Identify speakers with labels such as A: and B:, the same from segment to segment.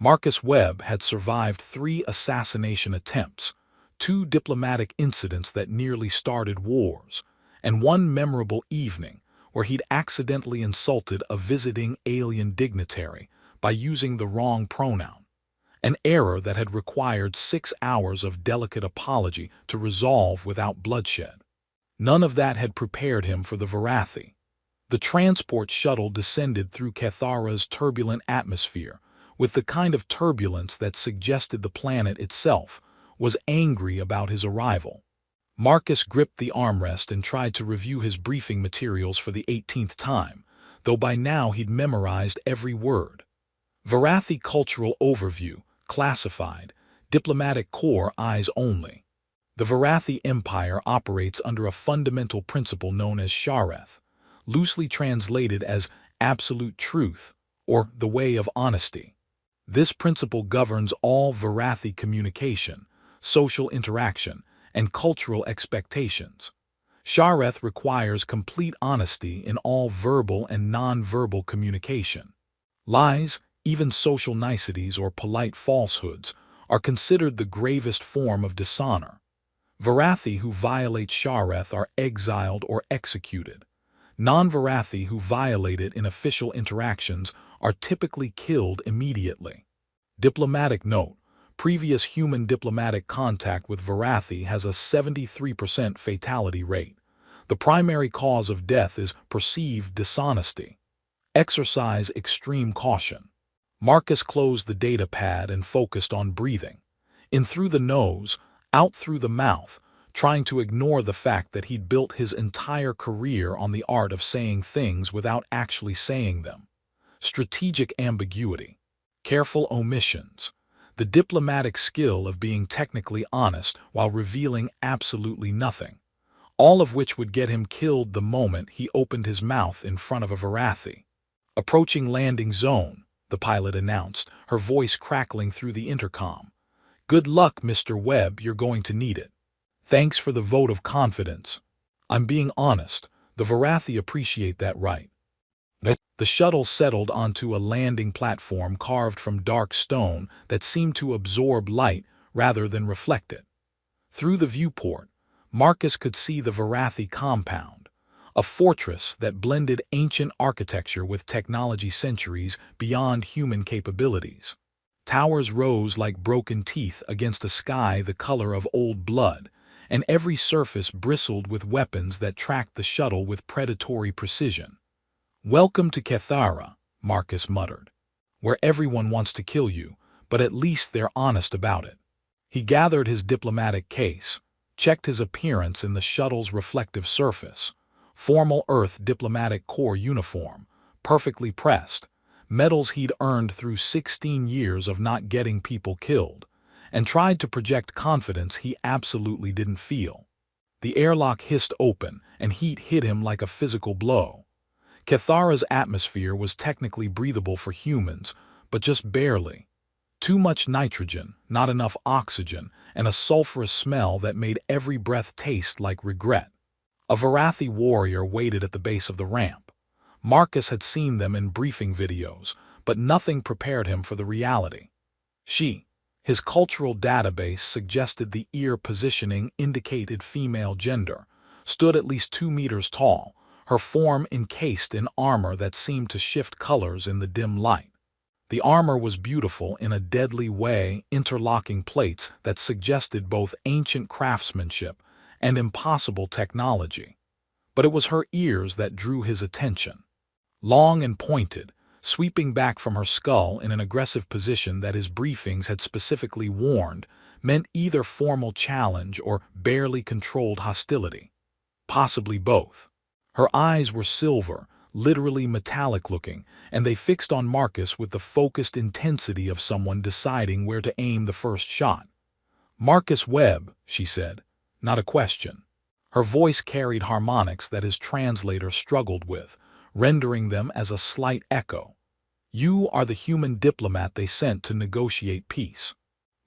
A: Marcus Webb had survived 3 assassination attempts, 2 diplomatic incidents that nearly started wars, and 1 memorable evening where he'd accidentally insulted a visiting alien dignitary by using the wrong pronoun, an error that had required 6 hours of delicate apology to resolve without bloodshed. None of that had prepared him for the Varathi. The transport shuttle descended through Cathara's turbulent atmosphere, with the kind of turbulence that suggested the planet itself was angry about his arrival. Marcus gripped the armrest and tried to review his briefing materials for the 18th time, though by now he'd memorized every word. Varathi Cultural Overview, Classified, Diplomatic Corps Eyes Only. The Varathi Empire operates under a fundamental principle known as Shareth, loosely translated as absolute truth, or the way of honesty. This principle governs all Varathi communication, social interaction, and cultural expectations. Shareth requires complete honesty in all verbal and non-verbal communication. Lies, even social niceties or polite falsehoods, are considered the gravest form of dishonor. Varathi who violate Shareth are exiled or executed. Non-Varathi who violate it in official interactions are typically killed immediately. Diplomatic note: previous human diplomatic contact with Varathi has a 73% fatality rate. The primary cause of death is perceived dishonesty. Exercise extreme caution. Marcus closed the data pad and focused on breathing. In through the nose, out through the mouth, trying to ignore the fact that he'd built his entire career on the art of saying things without actually saying them. Strategic ambiguity. Careful omissions. The diplomatic skill of being technically honest while revealing absolutely nothing. All of which would get him killed the moment he opened his mouth in front of a Varathi. Approaching landing zone, the pilot announced, her voice crackling through the intercom. Good luck, Mr. Webb, you're going to need it. Thanks for the vote of confidence. I'm being honest, the Varathi appreciate that right. The shuttle settled onto a landing platform carved from dark stone that seemed to absorb light rather than reflect it. Through the viewport, Marcus could see the Varathi compound, a fortress that blended ancient architecture with technology centuries beyond human capabilities. Towers rose like broken teeth against a sky the color of old blood, and every surface bristled with weapons that tracked the shuttle with predatory precision. Welcome to Cathara, Marcus muttered, where everyone wants to kill you, but at least they're honest about it. He gathered his diplomatic case, checked his appearance in the shuttle's reflective surface, formal Earth Diplomatic Corps uniform, perfectly pressed, medals he'd earned through 16 years of not getting people killed, and tried to project confidence he absolutely didn't feel. The airlock hissed open, and heat hit him like a physical blow. Cathara's atmosphere was technically breathable for humans, but just barely. Too much nitrogen, not enough oxygen, and a sulfurous smell that made every breath taste like regret. A Varathi warrior waited at the base of the ramp. Marcus had seen them in briefing videos, but nothing prepared him for the reality. His cultural database suggested the ear positioning indicated female gender, stood at least 2 meters tall, her form encased in armor that seemed to shift colors in the dim light. The armor was beautiful in a deadly way, interlocking plates that suggested both ancient craftsmanship and impossible technology. But it was her ears that drew his attention. Long and pointed, sweeping back from her skull in an aggressive position that his briefings had specifically warned, meant either formal challenge or barely controlled hostility. Possibly both. Her eyes were silver, literally metallic-looking, and they fixed on Marcus with the focused intensity of someone deciding where to aim the first shot. Marcus Webb, she said, not a question. Her voice carried harmonics that his translator struggled with, rendering them as a slight echo. You are the human diplomat they sent to negotiate peace.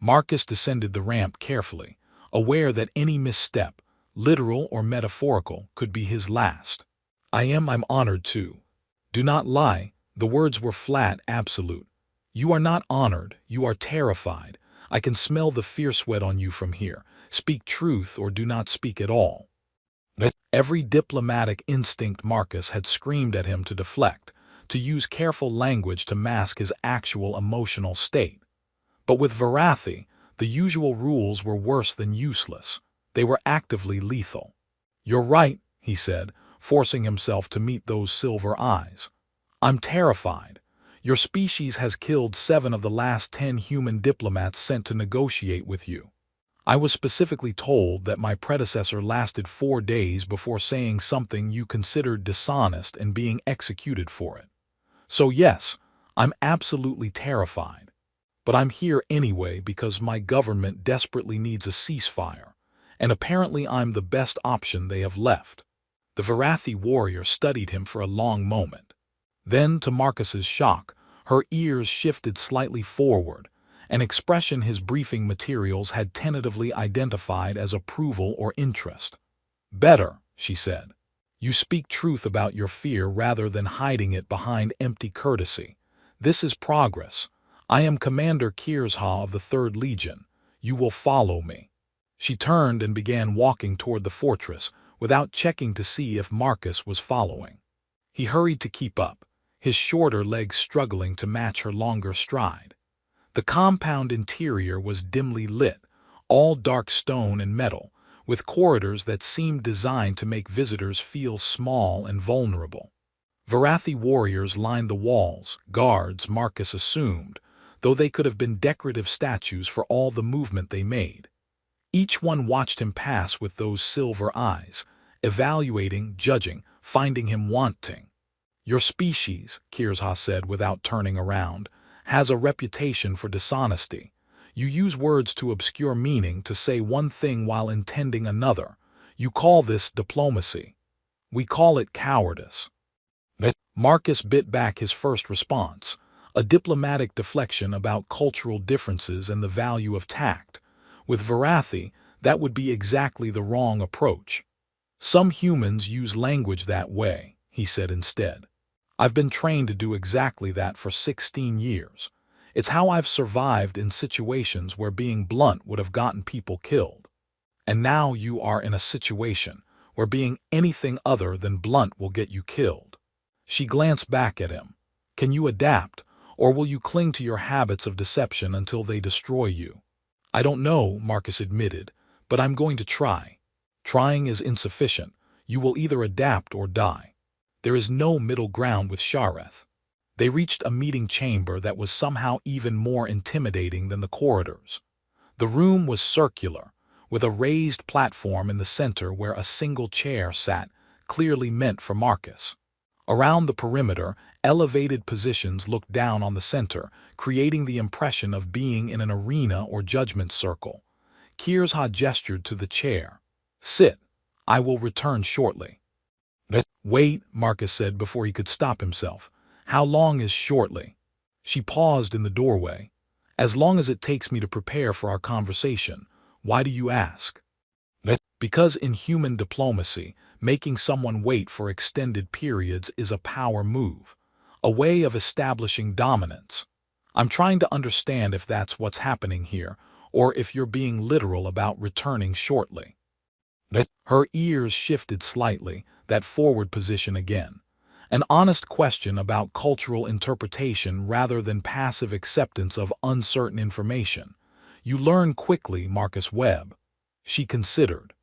A: Marcus descended the ramp carefully, aware that any misstep, literal or metaphorical, could be his last. I'm honored to. Do not lie, the words were flat, absolute. You are not honored, you are terrified. I can smell the fear sweat on you from here. Speak truth or do not speak at all. Every diplomatic instinct Marcus had screamed at him to deflect, to use careful language to mask his actual emotional state. But with Varathi, the usual rules were worse than useless. They were actively lethal. "You're right," he said, forcing himself to meet those silver eyes. "I'm terrified. Your species has killed 7 of the last 10 human diplomats sent to negotiate with you. I was specifically told that my predecessor lasted 4 days before saying something you considered dishonest and being executed for it. So yes, I'm absolutely terrified. But I'm here anyway because my government desperately needs a ceasefire, and apparently I'm the best option they have left." The Varathi warrior studied him for a long moment. Then, to Marcus's shock, her ears shifted slightly forward, an expression his briefing materials had tentatively identified as approval or interest. "Better," she said. "You speak truth about your fear rather than hiding it behind empty courtesy. This is progress. I am Commander Kirsha of the 3rd Legion. You will follow me." She turned and began walking toward the fortress without checking to see if Marcus was following. He hurried to keep up, his shorter legs struggling to match her longer stride. The compound interior was dimly lit, all dark stone and metal, with corridors that seemed designed to make visitors feel small and vulnerable. Varathi warriors lined the walls, guards, Marcus assumed, though they could have been decorative statues for all the movement they made. Each one watched him pass with those silver eyes, evaluating, judging, finding him wanting. "Your species," Kirsha said without turning around, "has a reputation for dishonesty. You use words to obscure meaning to say one thing while intending another. You call this diplomacy. We call it cowardice." Marcus bit back his first response, a diplomatic deflection about cultural differences and the value of tact. With Varathi, that would be exactly the wrong approach. "Some humans use language that way," he said instead. "I've been trained to do exactly that for 16 years. It's how I've survived in situations where being blunt would have gotten people killed. And now you are in a situation where being anything other than blunt will get you killed." She glanced back at him. "Can you adapt, or will you cling to your habits of deception until they destroy you?" "I don't know," Marcus admitted, "but I'm going to try. Trying is insufficient. You will either adapt or die. There is no middle ground with Shareth." They reached a meeting chamber that was somehow even more intimidating than the corridors. The room was circular, with a raised platform in the center where a single chair sat, clearly meant for Marcus. Around the perimeter, elevated positions looked down on the center, creating the impression of being in an arena or judgment circle. Kirsha gestured to the chair. "Sit. I will return shortly." "Wait," Marcus said before he could stop himself. "How long is shortly?" She paused in the doorway. "As long as it takes me to prepare for our conversation. Why do you ask?" "Because in human diplomacy, making someone wait for extended periods is a power move, a way of establishing dominance. I'm trying to understand if that's what's happening here, or if you're being literal about returning shortly." Her ears shifted slightly, that forward position again. An honest question about cultural interpretation rather than passive acceptance of uncertain information. "You learn quickly, Marcus Webb." She considered.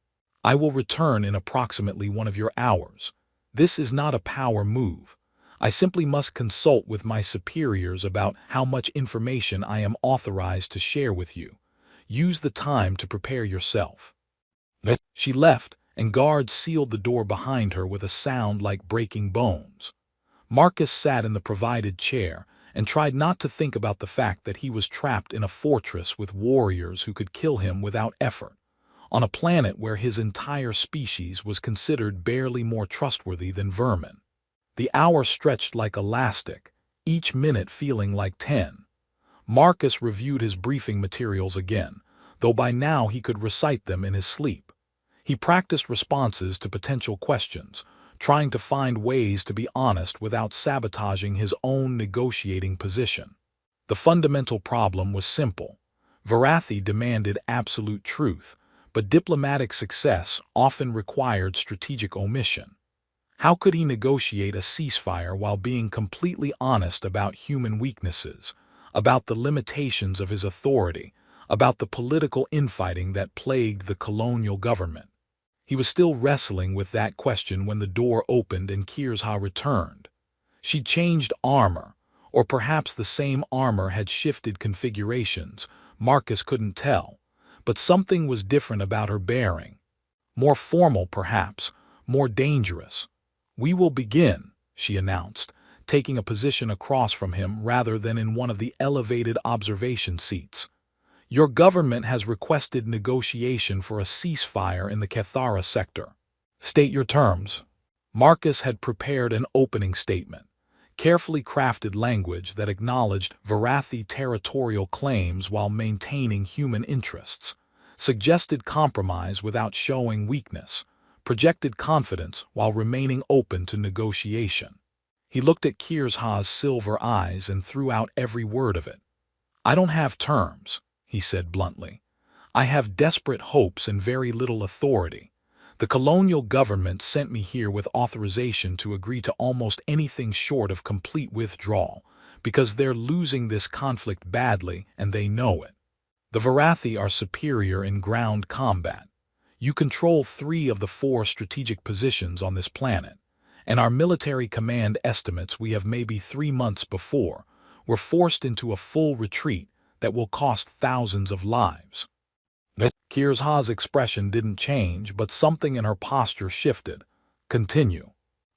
A: "I will return in approximately 1 of your hours. This is not a power move. I simply must consult with my superiors about how much information I am authorized to share with you. Use the time to prepare yourself." She left, and guards sealed the door behind her with a sound like breaking bones. Marcus sat in the provided chair and tried not to think about the fact that he was trapped in a fortress with warriors who could kill him without effort, on a planet where his entire species was considered barely more trustworthy than vermin. The hour stretched like elastic, each minute feeling like 10. Marcus reviewed his briefing materials again, though by now he could recite them in his sleep. He practiced responses to potential questions, trying to find ways to be honest without sabotaging his own negotiating position. The fundamental problem was simple. Varathi demanded absolute truth, but diplomatic success often required strategic omission. How could he negotiate a ceasefire while being completely honest about human weaknesses, about the limitations of his authority, about the political infighting that plagued the colonial government? He was still wrestling with that question when the door opened and Kirzha returned. She'd changed armor, or perhaps the same armor had shifted configurations. Marcus couldn't tell, but something was different about her bearing. More formal, perhaps, more dangerous. "We will begin," she announced, taking a position across from him rather than in one of the elevated observation seats. "Your government has requested negotiation for a ceasefire in the Cathara sector. State your terms." Marcus had prepared an opening statement, carefully crafted language that acknowledged Varathi territorial claims while maintaining human interests, suggested compromise without showing weakness, projected confidence while remaining open to negotiation. He looked at Kirzha's silver eyes and threw out every word of it. "I don't have terms," he said bluntly. "I have desperate hopes and very little authority. The colonial government sent me here with authorization to agree to almost anything short of complete withdrawal, because they're losing this conflict badly and they know it. The Varathi are superior in ground combat. You control 3 of the 4 strategic positions on this planet, and our military command estimates we have maybe 3 months before we're forced into a full retreat that will cost thousands of lives." Kirzha's expression didn't change, but something in her posture shifted. "Continue."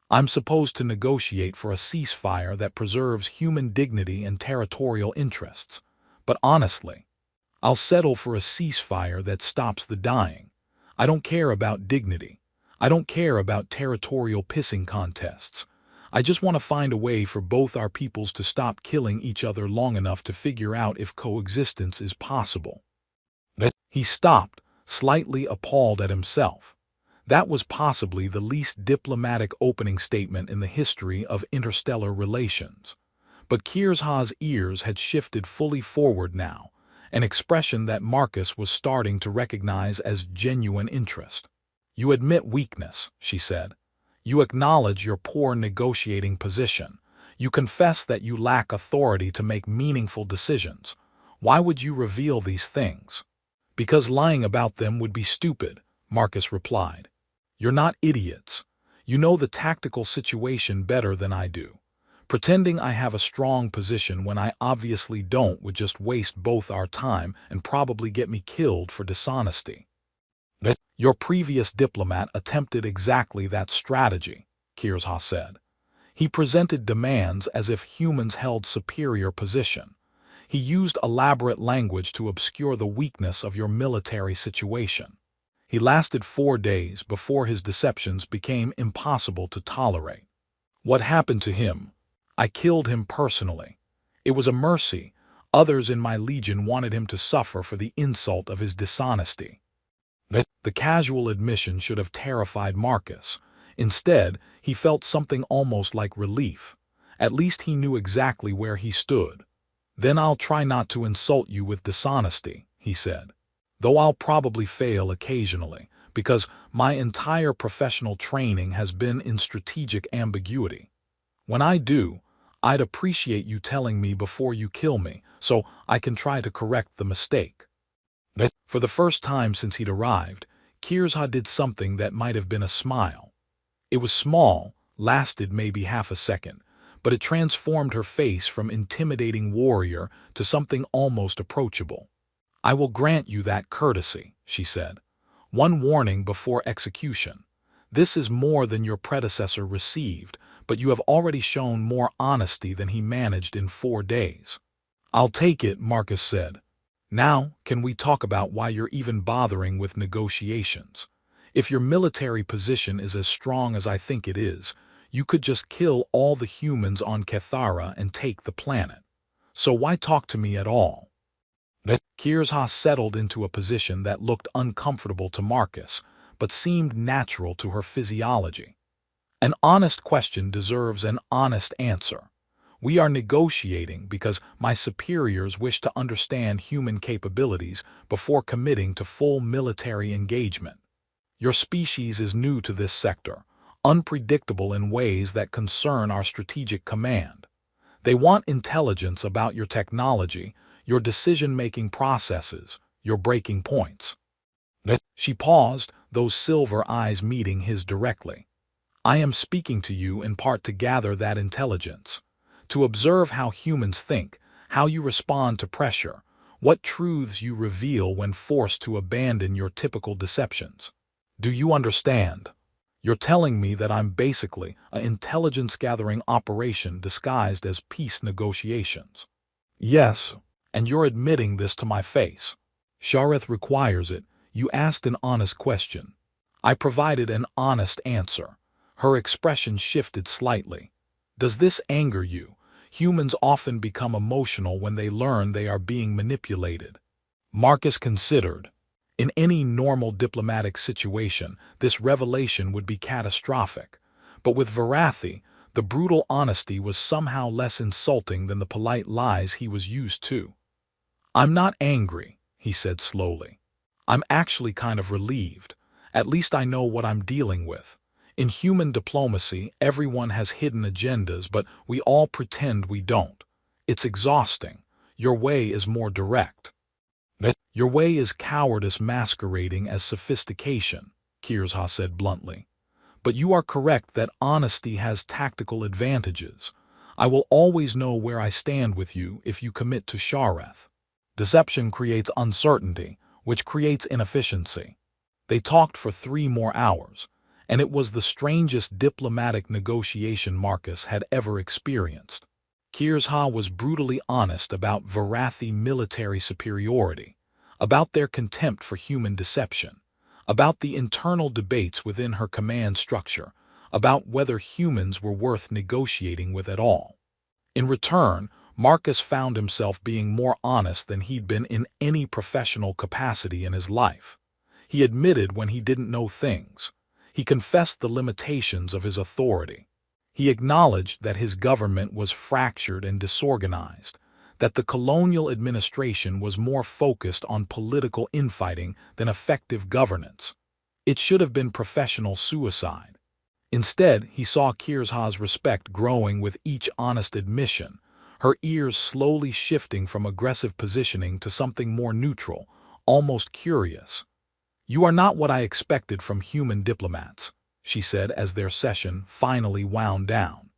A: "I'm supposed to negotiate for a ceasefire that preserves human dignity and territorial interests. But honestly, I'll settle for a ceasefire that stops the dying. I don't care about dignity. I don't care about territorial pissing contests. I just want to find a way for both our peoples to stop killing each other long enough to figure out if coexistence is possible." He stopped, slightly appalled at himself. That was possibly the least diplomatic opening statement in the history of interstellar relations. But Kirzha's ears had shifted fully forward now, an expression that Marcus was starting to recognize as genuine interest. "You admit weakness," she said. "You acknowledge your poor negotiating position. You confess that you lack authority to make meaningful decisions. Why would you reveal these things?" "Because lying about them would be stupid," Marcus replied. "You're not idiots. You know the tactical situation better than I do. Pretending I have a strong position when I obviously don't would just waste both our time and probably get me killed for dishonesty." "Your previous diplomat attempted exactly that strategy," Kirzha said. "He presented demands as if humans held superior position. He used elaborate language to obscure the weakness of your military situation. He lasted 4 days before his deceptions became impossible to tolerate." "What happened to him?" "I killed him personally. It was a mercy. Others in my legion wanted him to suffer for the insult of his dishonesty." The casual admission should have terrified Marcus. Instead, he felt something almost like relief. At least he knew exactly where he stood. "Then I'll try not to insult you with dishonesty," he said. "Though I'll probably fail occasionally, because my entire professional training has been in strategic ambiguity. When I do, I'd appreciate you telling me before you kill me, so I can try to correct the mistake." For the first time since he'd arrived, Kirzha did something that might have been a smile. It was small, lasted maybe half a second, but it transformed her face from intimidating warrior to something almost approachable. "I will grant you that courtesy," she said. "One warning before execution. This is more than your predecessor received, but you have already shown more honesty than he managed in 4 days." "I'll take it," Marcus said. "Now, can we talk about why you're even bothering with negotiations? If your military position is as strong as I think it is, you could just kill all the humans on Cathara and take the planet. So why talk to me at all?" Kirzha settled into a position that looked uncomfortable to Marcus, but seemed natural to her physiology. "An honest question deserves an honest answer. We are negotiating because my superiors wish to understand human capabilities before committing to full military engagement. Your species is new to this sector, unpredictable in ways that concern our strategic command. They want intelligence about your technology, your decision-making processes, your breaking points. She paused, those silver eyes meeting his directly. I am speaking to you in part to gather that intelligence, to observe how humans think, how you respond to pressure, what truths you reveal when forced to abandon your typical deceptions. Do you understand? You're telling me that I'm basically an intelligence-gathering operation disguised as peace negotiations. Yes, and you're admitting this to my face. Shareth requires it. You asked an honest question. I provided an honest answer. Her expression shifted slightly. Does this anger you? Humans often become emotional when they learn they are being manipulated. Marcus considered. In any normal diplomatic situation, this revelation would be catastrophic. But with Varathi, the brutal honesty was somehow less insulting than the polite lies he was used to. I'm not angry, he said slowly. I'm actually kind of relieved. At least I know what I'm dealing with. In human diplomacy, everyone has hidden agendas, but we all pretend we don't. It's exhausting. Your way is more direct. Your way is cowardice masquerading as sophistication, Kirzha said bluntly. But you are correct that honesty has tactical advantages. I will always know where I stand with you if you commit to Shareth. Deception creates uncertainty, which creates inefficiency. They talked for 3 more hours, and it was the strangest diplomatic negotiation Marcus had ever experienced. Kirzha was brutally honest about Varathi military superiority, about their contempt for human deception, about the internal debates within her command structure, about whether humans were worth negotiating with at all. In return, Marcus found himself being more honest than he'd been in any professional capacity in his life. He admitted when he didn't know things. He confessed the limitations of his authority. He acknowledged that his government was fractured and disorganized, that the colonial administration was more focused on political infighting than effective governance. It should have been professional suicide. Instead, he saw Kirzha's respect growing with each honest admission, her ears slowly shifting from aggressive positioning to something more neutral, almost curious. You are not what I expected from human diplomats, she said as their session finally wound down.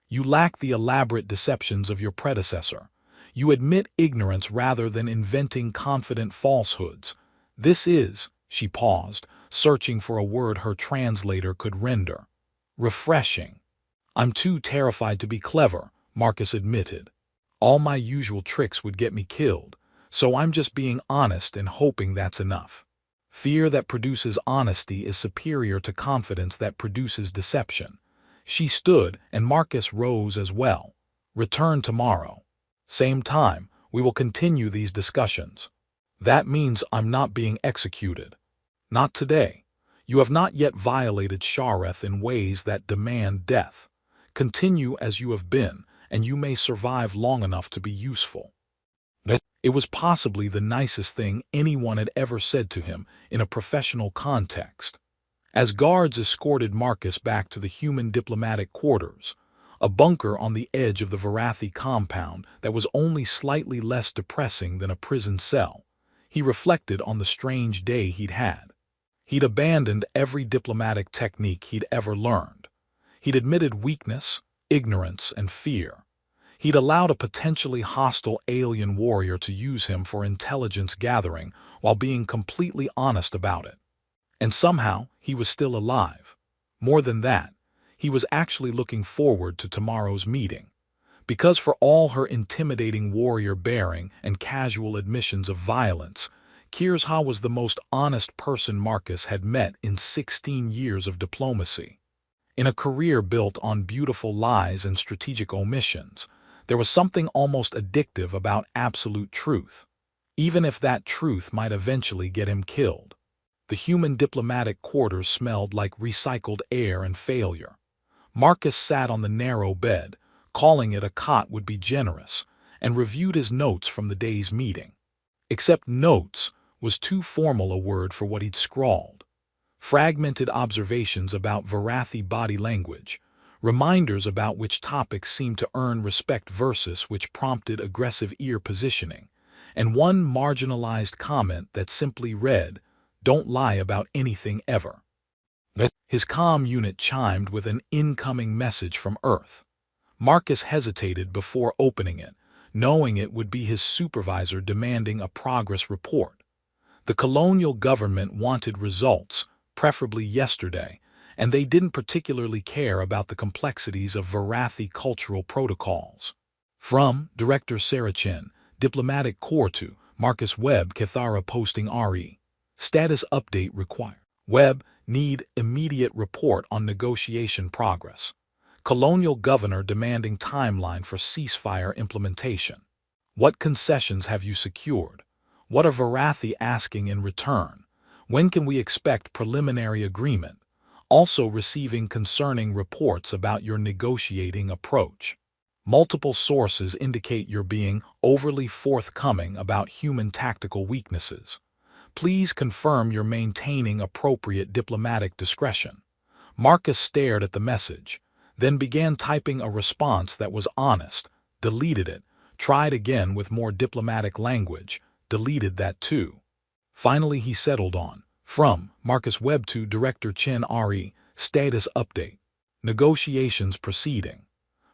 A: You lack the elaborate deceptions of your predecessor. You admit ignorance rather than inventing confident falsehoods. This is, she paused, searching for a word her translator could render. Refreshing. I'm too terrified to be clever, Marcus admitted. All my usual tricks would get me killed, so I'm just being honest and hoping that's enough. Fear that produces honesty is superior to confidence that produces deception. She stood, and Marcus rose as well. Return tomorrow. Same time, we will continue these discussions. That means I'm not being executed. Not today. You have not yet violated Shareth in ways that demand death. Continue as you have been, and you may survive long enough to be useful. It was possibly the nicest thing anyone had ever said to him in a professional context. As guards escorted Marcus back to the human diplomatic quarters, a bunker on the edge of the Varathi compound that was only slightly less depressing than a prison cell, he reflected on the strange day he'd had. He'd abandoned every diplomatic technique he'd ever learned. He'd admitted weakness, ignorance, and fear. He'd allowed a potentially hostile alien warrior to use him for intelligence gathering while being completely honest about it. And somehow, he was still alive. More than that, he was actually looking forward to tomorrow's meeting. Because for all her intimidating warrior bearing and casual admissions of violence, Kirzha was the most honest person Marcus had met in 16 years of diplomacy. In a career built on beautiful lies and strategic omissions, there was something almost addictive about absolute truth, even if that truth might eventually get him killed. The human diplomatic quarters smelled like recycled air and failure. Marcus sat on the narrow bed, calling it a cot would be generous, and reviewed his notes from the day's meeting. Except notes was too formal a word for what he'd scrawled. Fragmented observations about Varathi body language, reminders about which topics seemed to earn respect versus which prompted aggressive ear positioning, and one marginalized comment that simply read, "Don't lie about anything ever." His comm unit chimed with an incoming message from Earth. Marcus hesitated before opening it, knowing it would be his supervisor demanding a progress report. The colonial government wanted results, preferably yesterday, and they didn't particularly care about the complexities of Varathi cultural protocols. From Director Sarachin, Diplomatic Corps to Marcus Webb, Cathara posting RE. Status update required. Webb, need immediate report on negotiation progress. Colonial governor demanding timeline for ceasefire implementation. What concessions have you secured? What are Varathi asking in return? When can we expect preliminary agreement? Also receiving concerning reports about your negotiating approach. Multiple sources indicate you're being overly forthcoming about human tactical weaknesses. Please confirm you're maintaining appropriate diplomatic discretion. Marcus stared at the message, then began typing a response that was honest, deleted it, tried again with more diplomatic language, deleted that too. Finally he settled on, from Marcus Webb to Director Chen RE, status update. Negotiations proceeding.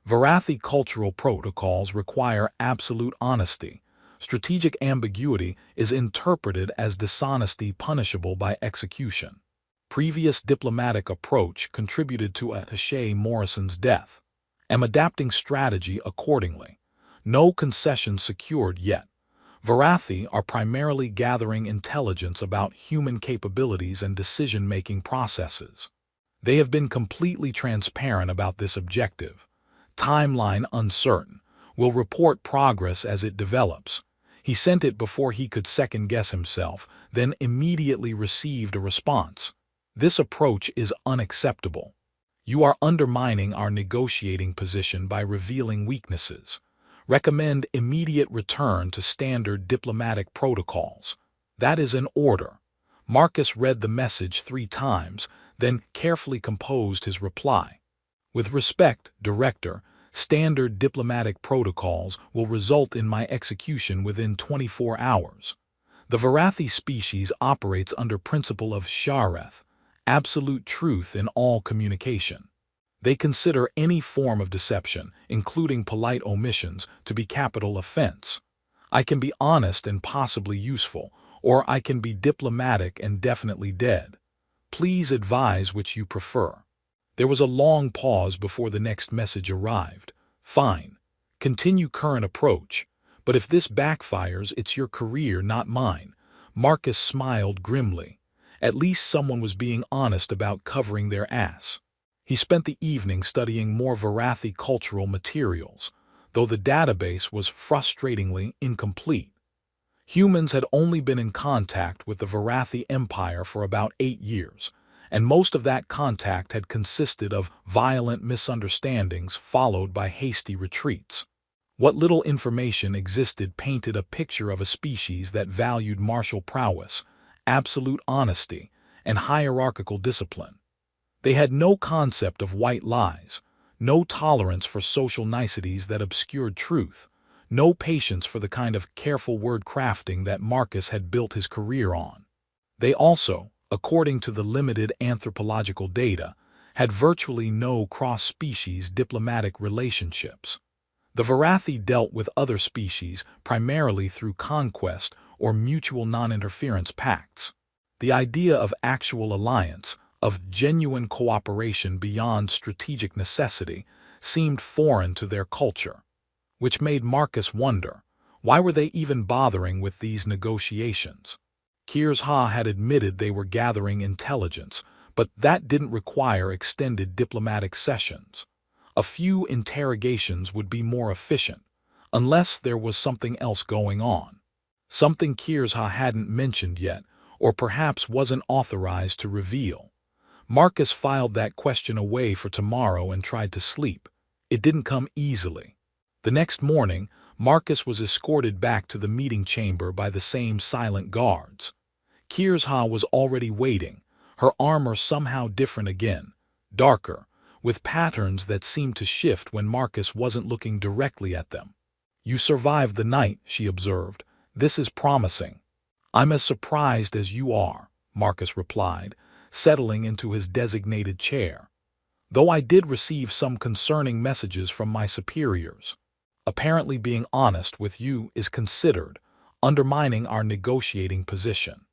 A: Varathi cultural protocols require absolute honesty. Strategic ambiguity is interpreted as dishonesty punishable by execution. Previous diplomatic approach contributed to Attaché Morrison's death. Am adapting strategy accordingly. No concessions secured yet. Varathi are primarily gathering intelligence about human capabilities and decision-making processes. They have been completely transparent about this objective. Timeline uncertain. Will report progress as it develops. He sent it before he could second-guess himself, then immediately received a response. This approach is unacceptable. You are undermining our negotiating position by revealing weaknesses. Recommend immediate return to standard diplomatic protocols. That is an order. Marcus read the message 3 times, then carefully composed his reply. With respect, Director, standard diplomatic protocols will result in my execution within 24 hours. The Varathi species operates under principle of Shareth, absolute truth in all communication. They consider any form of deception, including polite omissions, to be capital offense. I can be honest and possibly useful, or I can be diplomatic and definitely dead. Please advise which you prefer. There was a long pause before the next message arrived. Fine. Continue current approach. But if this backfires, it's your career, not mine. Marcus smiled grimly. At least someone was being honest about covering their ass. He spent the evening studying more Varathi cultural materials, though the database was frustratingly incomplete. Humans had only been in contact with the Varathi Empire for about 8 years, and most of that contact had consisted of violent misunderstandings followed by hasty retreats. What little information existed painted a picture of a species that valued martial prowess, absolute honesty, and hierarchical discipline. They had no concept of white lies, no tolerance for social niceties that obscured truth, no patience for the kind of careful word crafting that Marcus had built his career on. They also, according to the limited anthropological data, had virtually no cross-species diplomatic relationships. The Varathi dealt with other species primarily through conquest or mutual non-interference pacts. The idea of actual alliance, of genuine cooperation beyond strategic necessity, seemed foreign to their culture, which made Marcus wonder, why were they even bothering with these negotiations? Kirs-Ha had admitted they were gathering intelligence, but that didn't require extended diplomatic sessions. A few interrogations would be more efficient, unless there was something else going on. Something Kirs-Ha hadn't mentioned yet, or perhaps wasn't authorized to reveal. Marcus filed that question away for tomorrow and tried to sleep. It didn't come easily. The next morning, Marcus was escorted back to the meeting chamber by the same silent guards. Kirsha was already waiting, her armor somehow different again, darker, with patterns that seemed to shift when Marcus wasn't looking directly at them. "You survived the night," she observed. "This is promising." "I'm as surprised as you are," Marcus replied, settling into his designated chair. "Though I did receive some concerning messages from my superiors. Apparently being honest with you is considered undermining our negotiating position."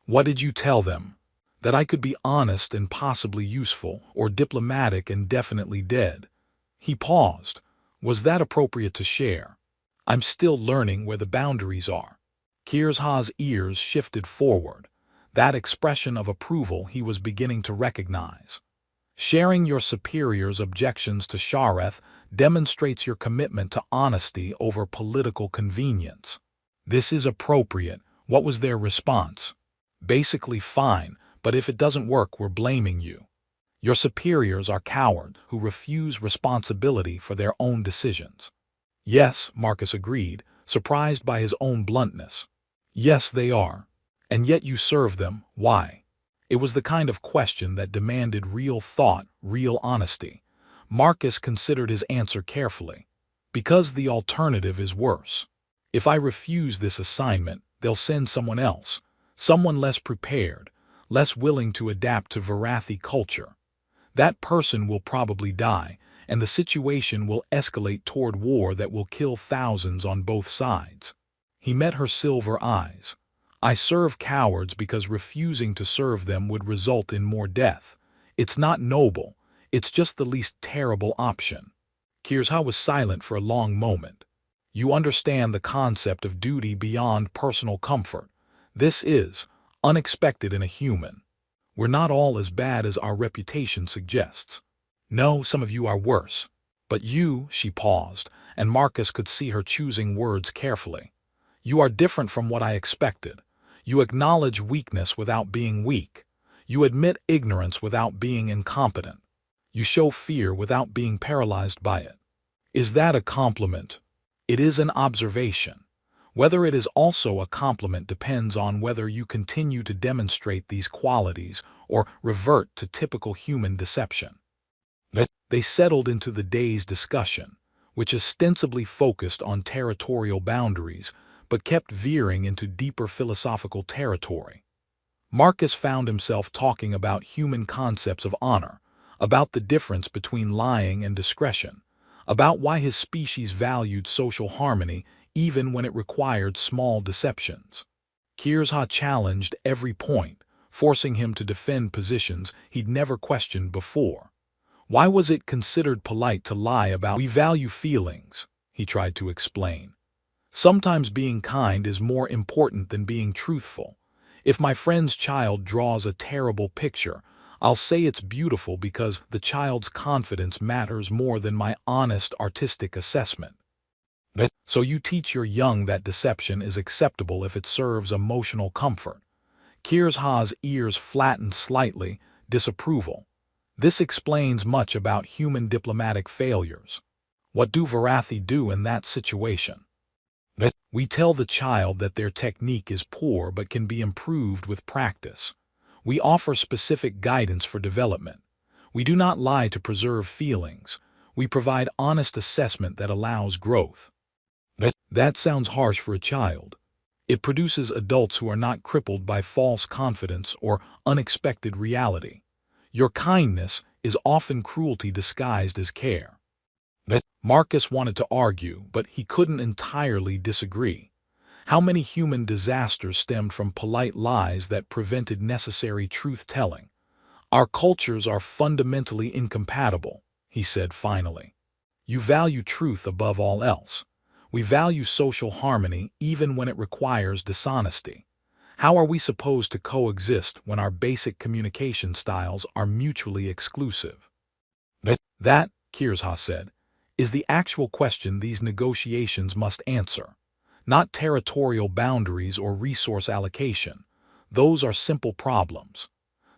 A: "What did you tell them?" "That I could be honest and possibly useful, or diplomatic and definitely dead." He paused. Was that appropriate to share? "I'm still learning where the boundaries are." Kirsha's ears shifted forward, that expression of approval he was beginning to recognize. "Sharing your superior's objections to Shareth demonstrates your commitment to honesty over political convenience." "This is appropriate." What was their response? "Basically fine, but if it doesn't work, we're blaming you. Your superiors are cowards who refuse responsibility for their own decisions." "Yes," Marcus agreed, surprised by his own bluntness. "Yes, they are. And yet you serve them. Why?" It was the kind of question that demanded real thought, real honesty. Marcus considered his answer carefully. "Because the alternative is worse. If I refuse this assignment, they'll send someone else, someone less prepared, less willing to adapt to Varathi culture. That person will probably die, and the situation will escalate toward war that will kill thousands on both sides." He met her silver eyes. "I serve cowards because refusing to serve them would result in more death. It's not noble, it's just the least terrible option." Kirsha was silent for a long moment. "You understand the concept of duty beyond personal comfort. This is unexpected in a human. We're not all as bad as our reputation suggests. No, some of you are worse. But you," she paused, and Marcus could see her choosing words carefully. "You are different from what I expected. You acknowledge weakness without being weak. You admit ignorance without being incompetent. You show fear without being paralyzed by it." "Is that a compliment?" "It is an observation. Whether it is also a compliment depends on whether you continue to demonstrate these qualities or revert to typical human deception." They settled into the day's discussion, which ostensibly focused on territorial boundaries, but kept veering into deeper philosophical territory. Marcus found himself talking about human concepts of honor, about the difference between lying and discretion, about why his species valued social harmony even when it required small deceptions. Kirsha challenged every point, forcing him to defend positions he'd never questioned before. Why was it considered polite to lie about "we value feelings," he tried to explain. "Sometimes being kind is more important than being truthful. If my friend's child draws a terrible picture, I'll say it's beautiful because the child's confidence matters more than my honest artistic assessment." "So you teach your young that deception is acceptable if it serves emotional comfort." Kirsha's ears flattened slightly, disapproval. "This explains much about human diplomatic failures." "What do Varathi do in that situation?" "We tell the child that their technique is poor but can be improved with practice. We offer specific guidance for development. We do not lie to preserve feelings. We provide honest assessment that allows growth." That sounds harsh for a child. It produces adults who are not crippled by false confidence or unexpected reality. Your kindness is often cruelty disguised as care. Marcus wanted to argue, but he couldn't entirely disagree. How many human disasters stemmed from polite lies that prevented necessary truth-telling? "Our cultures are fundamentally incompatible," he said finally. "You value truth above all else. We value social harmony even when it requires dishonesty. How are we supposed to coexist when our basic communication styles are mutually exclusive?" "That," Kirsha said, "is the actual question these negotiations must answer. Not territorial boundaries or resource allocation. Those are simple problems.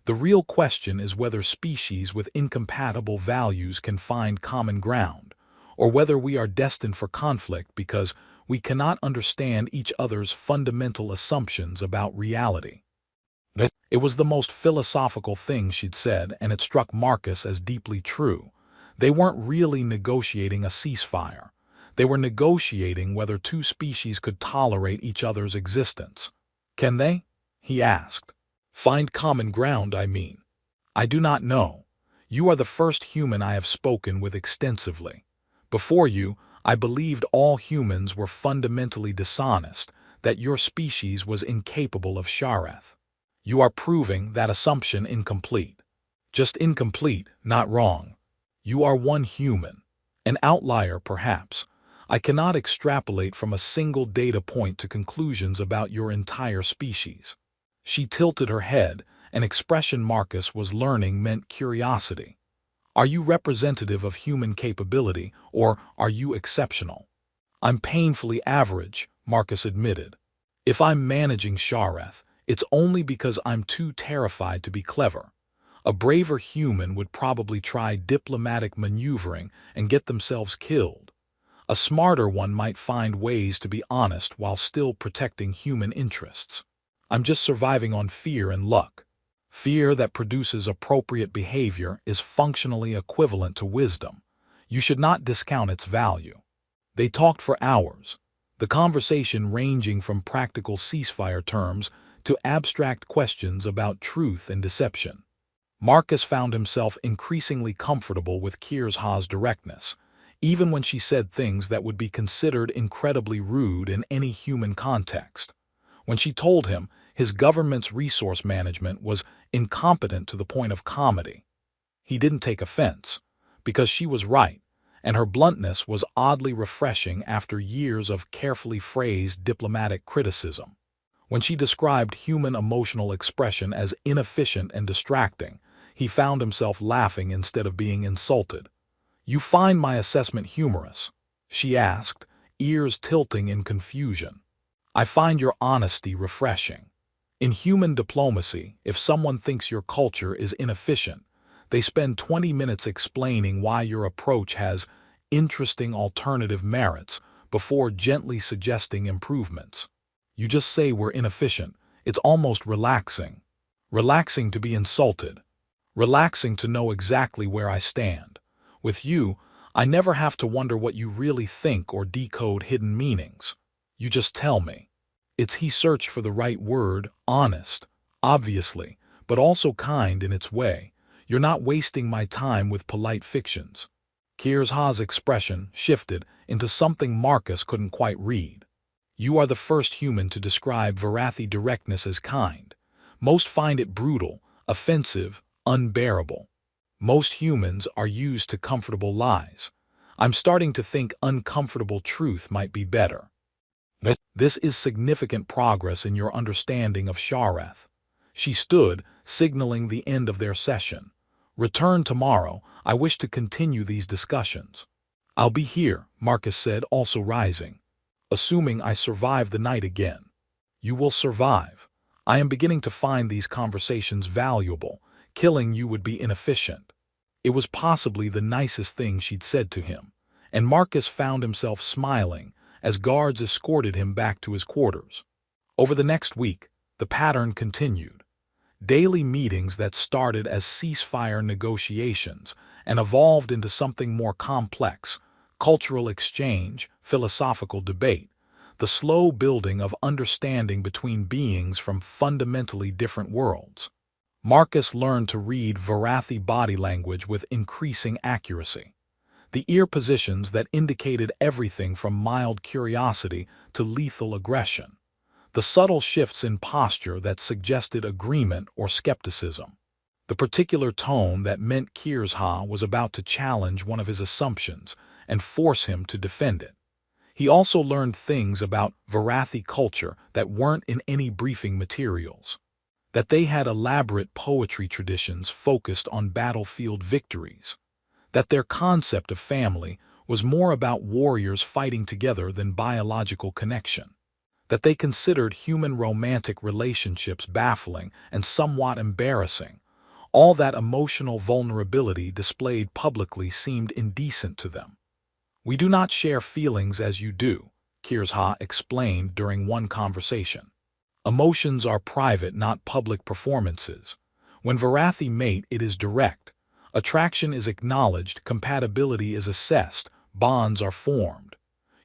A: The real question is whether species with incompatible values can find common ground, or whether we are destined for conflict because we cannot understand each other's fundamental assumptions about reality. It was the most philosophical thing she'd said, and it struck Marcus as deeply true. They weren't really negotiating a ceasefire. They were negotiating whether two species could tolerate each other's existence. Can they? He asked. Find common ground, I mean. I do not know. You are the first human I have spoken with extensively. Before you, I believed all humans were fundamentally dishonest, that your species was incapable of Shareth. You are proving that assumption incomplete. Just incomplete, not wrong. You are one human. An outlier, perhaps. I cannot extrapolate from a single data point to conclusions about your entire species. She tilted her head, an expression Marcus was learning meant curiosity. Are you representative of human capability, or are you exceptional? I'm painfully average, Marcus admitted. If I'm managing Shareth, it's only because I'm too terrified to be clever. A braver human would probably try diplomatic maneuvering and get themselves killed. A smarter one might find ways to be honest while still protecting human interests. I'm just surviving on fear and luck. Fear that produces appropriate behavior is functionally equivalent to wisdom. You should not discount its value. They talked for hours, the conversation ranging from practical ceasefire terms to abstract questions about truth and deception. Marcus found himself increasingly comfortable with Kirsha's directness, even when she said things that would be considered incredibly rude in any human context. When she told him his government's resource management was incompetent to the point of comedy, he didn't take offense, because she was right, and her bluntness was oddly refreshing after years of carefully phrased diplomatic criticism. When she described human emotional expression as inefficient and distracting, he found himself laughing instead of being insulted. You find my assessment humorous? She asked, ears tilting in confusion. I find your honesty refreshing. In human diplomacy, if someone thinks your culture is inefficient, they spend 20 minutes explaining why your approach has interesting alternative merits before gently suggesting improvements. You just say we're inefficient. It's almost relaxing. Relaxing to be insulted. Relaxing to know exactly where I stand. With you, I never have to wonder what you really think or decode hidden meanings. You just tell me. He searched for the right word, honest, obviously, but also kind in its way. You're not wasting my time with polite fictions. Kirsha's expression shifted into something Marcus couldn't quite read. You are the first human to describe Varathi directness as kind. Most find it brutal, offensive, unbearable. Most humans are used to comfortable lies. I'm starting to think uncomfortable truth might be better. This is significant progress in your understanding of Shareth. She stood, signaling the end of their session. Return tomorrow. I wish to continue these discussions. I'll be here, Marcus said, also rising. Assuming I survive the night again. You will survive. I am beginning to find these conversations valuable. Killing you would be inefficient. It was possibly the nicest thing she'd said to him, and Marcus found himself smiling as guards escorted him back to his quarters. Over the next week, the pattern continued. Daily meetings that started as ceasefire negotiations and evolved into something more complex, cultural exchange, philosophical debate, the slow building of understanding between beings from fundamentally different worlds. Marcus learned to read Varathi body language with increasing accuracy. The ear positions that indicated everything from mild curiosity to lethal aggression. The subtle shifts in posture that suggested agreement or skepticism. The particular tone that meant Kirsha was about to challenge one of his assumptions and force him to defend it. He also learned things about Varathi culture that weren't in any briefing materials. That they had elaborate poetry traditions focused on battlefield victories. That their concept of family was more about warriors fighting together than biological connection. That they considered human romantic relationships baffling and somewhat embarrassing. All that emotional vulnerability displayed publicly seemed indecent to them. We do not share feelings as you do, Kirsha explained during one conversation. Emotions are private, not public performances. When Varathi mate, it is direct. Attraction is acknowledged, compatibility is assessed, bonds are formed.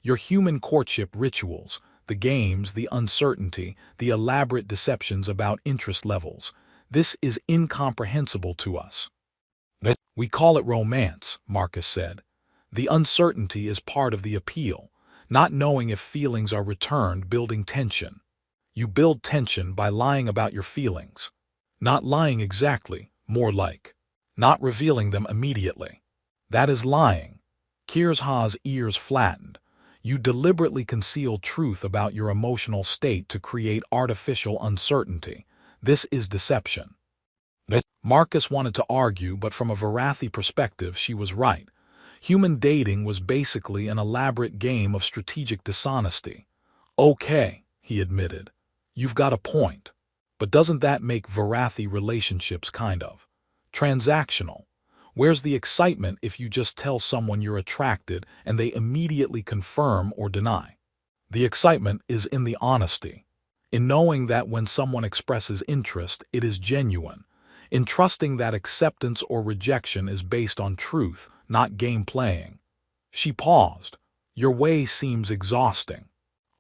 A: Your human courtship rituals, the games, the uncertainty, the elaborate deceptions about interest levels, this is incomprehensible to us. We call it romance, Marcus said. The uncertainty is part of the appeal, not knowing if feelings are returned, building tension. You build tension by lying about your feelings. Not lying exactly, more like not revealing them immediately. That is lying. Kirsha's ears flattened. You deliberately conceal truth about your emotional state to create artificial uncertainty. This is deception. Marcus wanted to argue, but from a Varathi perspective, she was right. Human dating was basically an elaborate game of strategic dishonesty. Okay, he admitted. You've got a point. But doesn't that make Varathi relationships kind of transactional? Where's the excitement if you just tell someone you're attracted and they immediately confirm or deny? The excitement is in the honesty, in knowing that when someone expresses interest, it is genuine, in trusting that acceptance or rejection is based on truth, not game playing. She paused. Your way seems exhausting.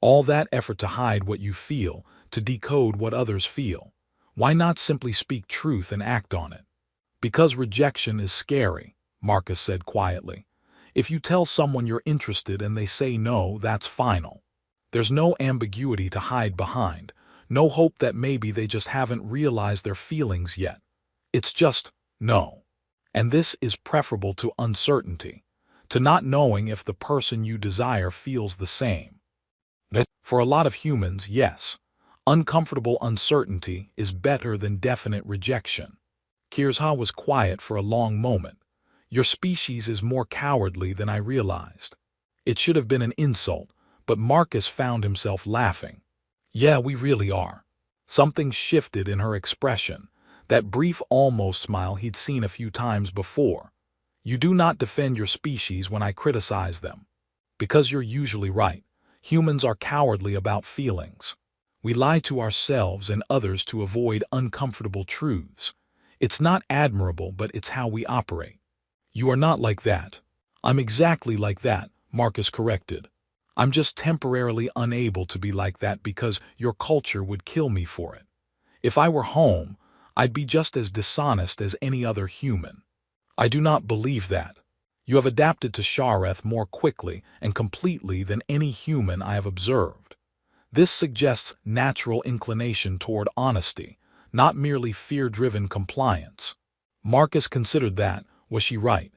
A: All that effort to hide what you feel, to decode what others feel. Why not simply speak truth and act on it? Because rejection is scary, Marcus said quietly. If you tell someone you're interested and they say no, that's final. There's no ambiguity to hide behind, no hope that maybe they just haven't realized their feelings yet. It's just no. And this is preferable to uncertainty, to not knowing if the person you desire feels the same. For a lot of humans, yes, uncomfortable uncertainty is better than definite rejection. Kirsha was quiet for a long moment. Your species is more cowardly than I realized. It should have been an insult, but Marcus found himself laughing. Yeah, we really are. Something shifted in her expression, that brief almost smile he'd seen a few times before. You do not defend your species when I criticize them. Because you're usually right. Humans are cowardly about feelings. We lie to ourselves and others to avoid uncomfortable truths. It's not admirable, but it's how we operate. You are not like that. I'm exactly like that, Marcus corrected. I'm just temporarily unable to be like that because your culture would kill me for it. If I were home, I'd be just as dishonest as any other human. I do not believe that. You have adapted to Shareth more quickly and completely than any human I have observed. This suggests natural inclination toward honesty, not merely fear-driven compliance. Marcus considered that. Was she right?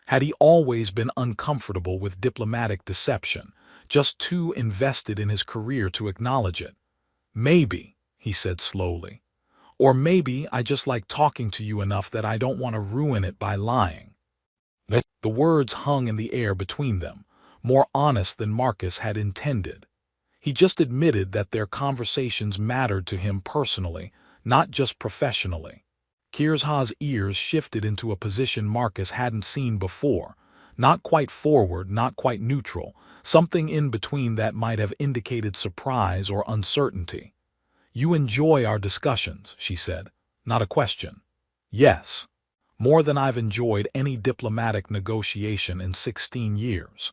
A: Had he always been uncomfortable with diplomatic deception, just too invested in his career to acknowledge it? Maybe, he said slowly. Or maybe I just like talking to you enough that I don't want to ruin it by lying. The words hung in the air between them, more honest than Marcus had intended. He just admitted that their conversations mattered to him personally, not just professionally. Kirsha's ears shifted into a position Marcus hadn't seen before, not quite forward, not quite neutral, something in between that might have indicated surprise or uncertainty. You enjoy our discussions, she said, not a question. Yes, more than I've enjoyed any diplomatic negotiation in 16 years.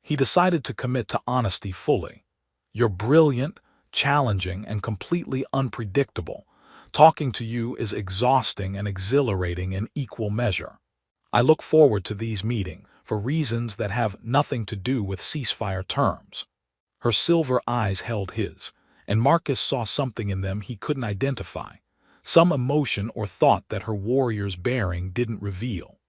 A: He decided to commit to honesty fully. You're brilliant, challenging, and completely unpredictable. Talking to you is exhausting and exhilarating in equal measure. I look forward to these meetings for reasons that have nothing to do with ceasefire terms. Her silver eyes held his, and Marcus saw something in them he couldn't identify, some emotion or thought that her warrior's bearing didn't reveal.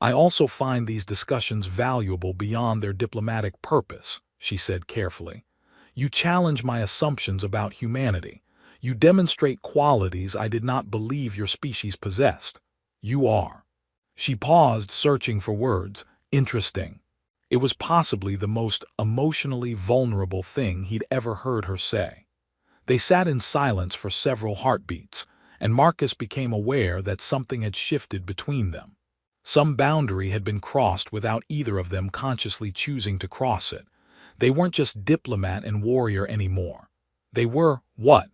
A: I also find these discussions valuable beyond their diplomatic purpose, she said carefully. You challenge my assumptions about humanity. You demonstrate qualities I did not believe your species possessed. You are. She paused, searching for words. Interesting. It was possibly the most emotionally vulnerable thing he'd ever heard her say. They sat in silence for several heartbeats, and Marcus became aware that something had shifted between them. Some boundary had been crossed without either of them consciously choosing to cross it. They weren't just diplomat and warrior anymore. They were what?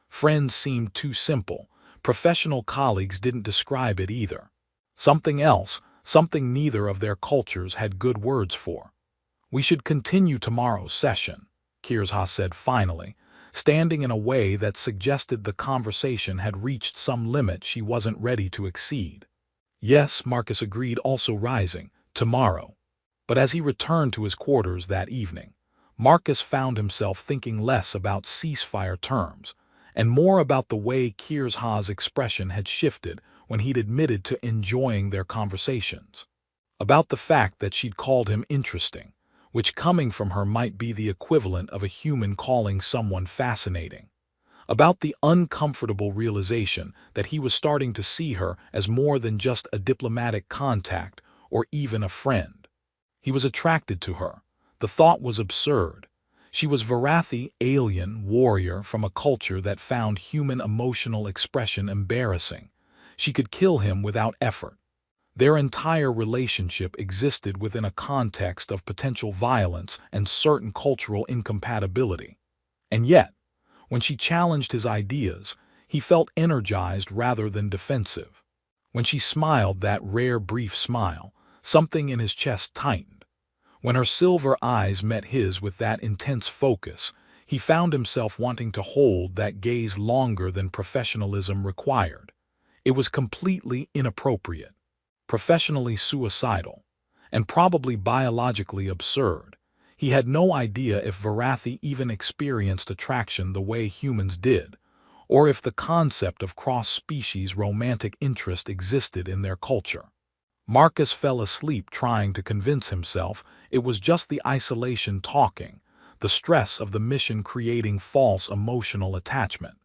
A: Friends seemed too simple. Professional colleagues didn't describe it either. Something else, something neither of their cultures had good words for. "We should continue tomorrow's session," Kirzha said finally, standing in a way that suggested the conversation had reached some limit she wasn't ready to exceed. "Yes," Marcus agreed, also rising, "tomorrow." But as he returned to his quarters that evening, Marcus found himself thinking less about ceasefire terms and more about the way Kirzha's expression had shifted when he'd admitted to enjoying their conversations. About the fact that she'd called him interesting, which coming from her might be the equivalent of a human calling someone fascinating. About the uncomfortable realization that he was starting to see her as more than just a diplomatic contact or even a friend. He was attracted to her. The thought was absurd. She was Varathi, alien, warrior from a culture that found human emotional expression embarrassing. She could kill him without effort. Their entire relationship existed within a context of potential violence and certain cultural incompatibility. And yet, when she challenged his ideas, he felt energized rather than defensive. When she smiled that rare brief smile, something in his chest tightened. When her silver eyes met his with that intense focus, he found himself wanting to hold that gaze longer than professionalism required. It was completely inappropriate, professionally suicidal, and probably biologically absurd. He had no idea if Varathi even experienced attraction the way humans did, or if the concept of cross-species romantic interest existed in their culture. Marcus fell asleep trying to convince himself it was just the isolation talking, the stress of the mission creating false emotional attachment.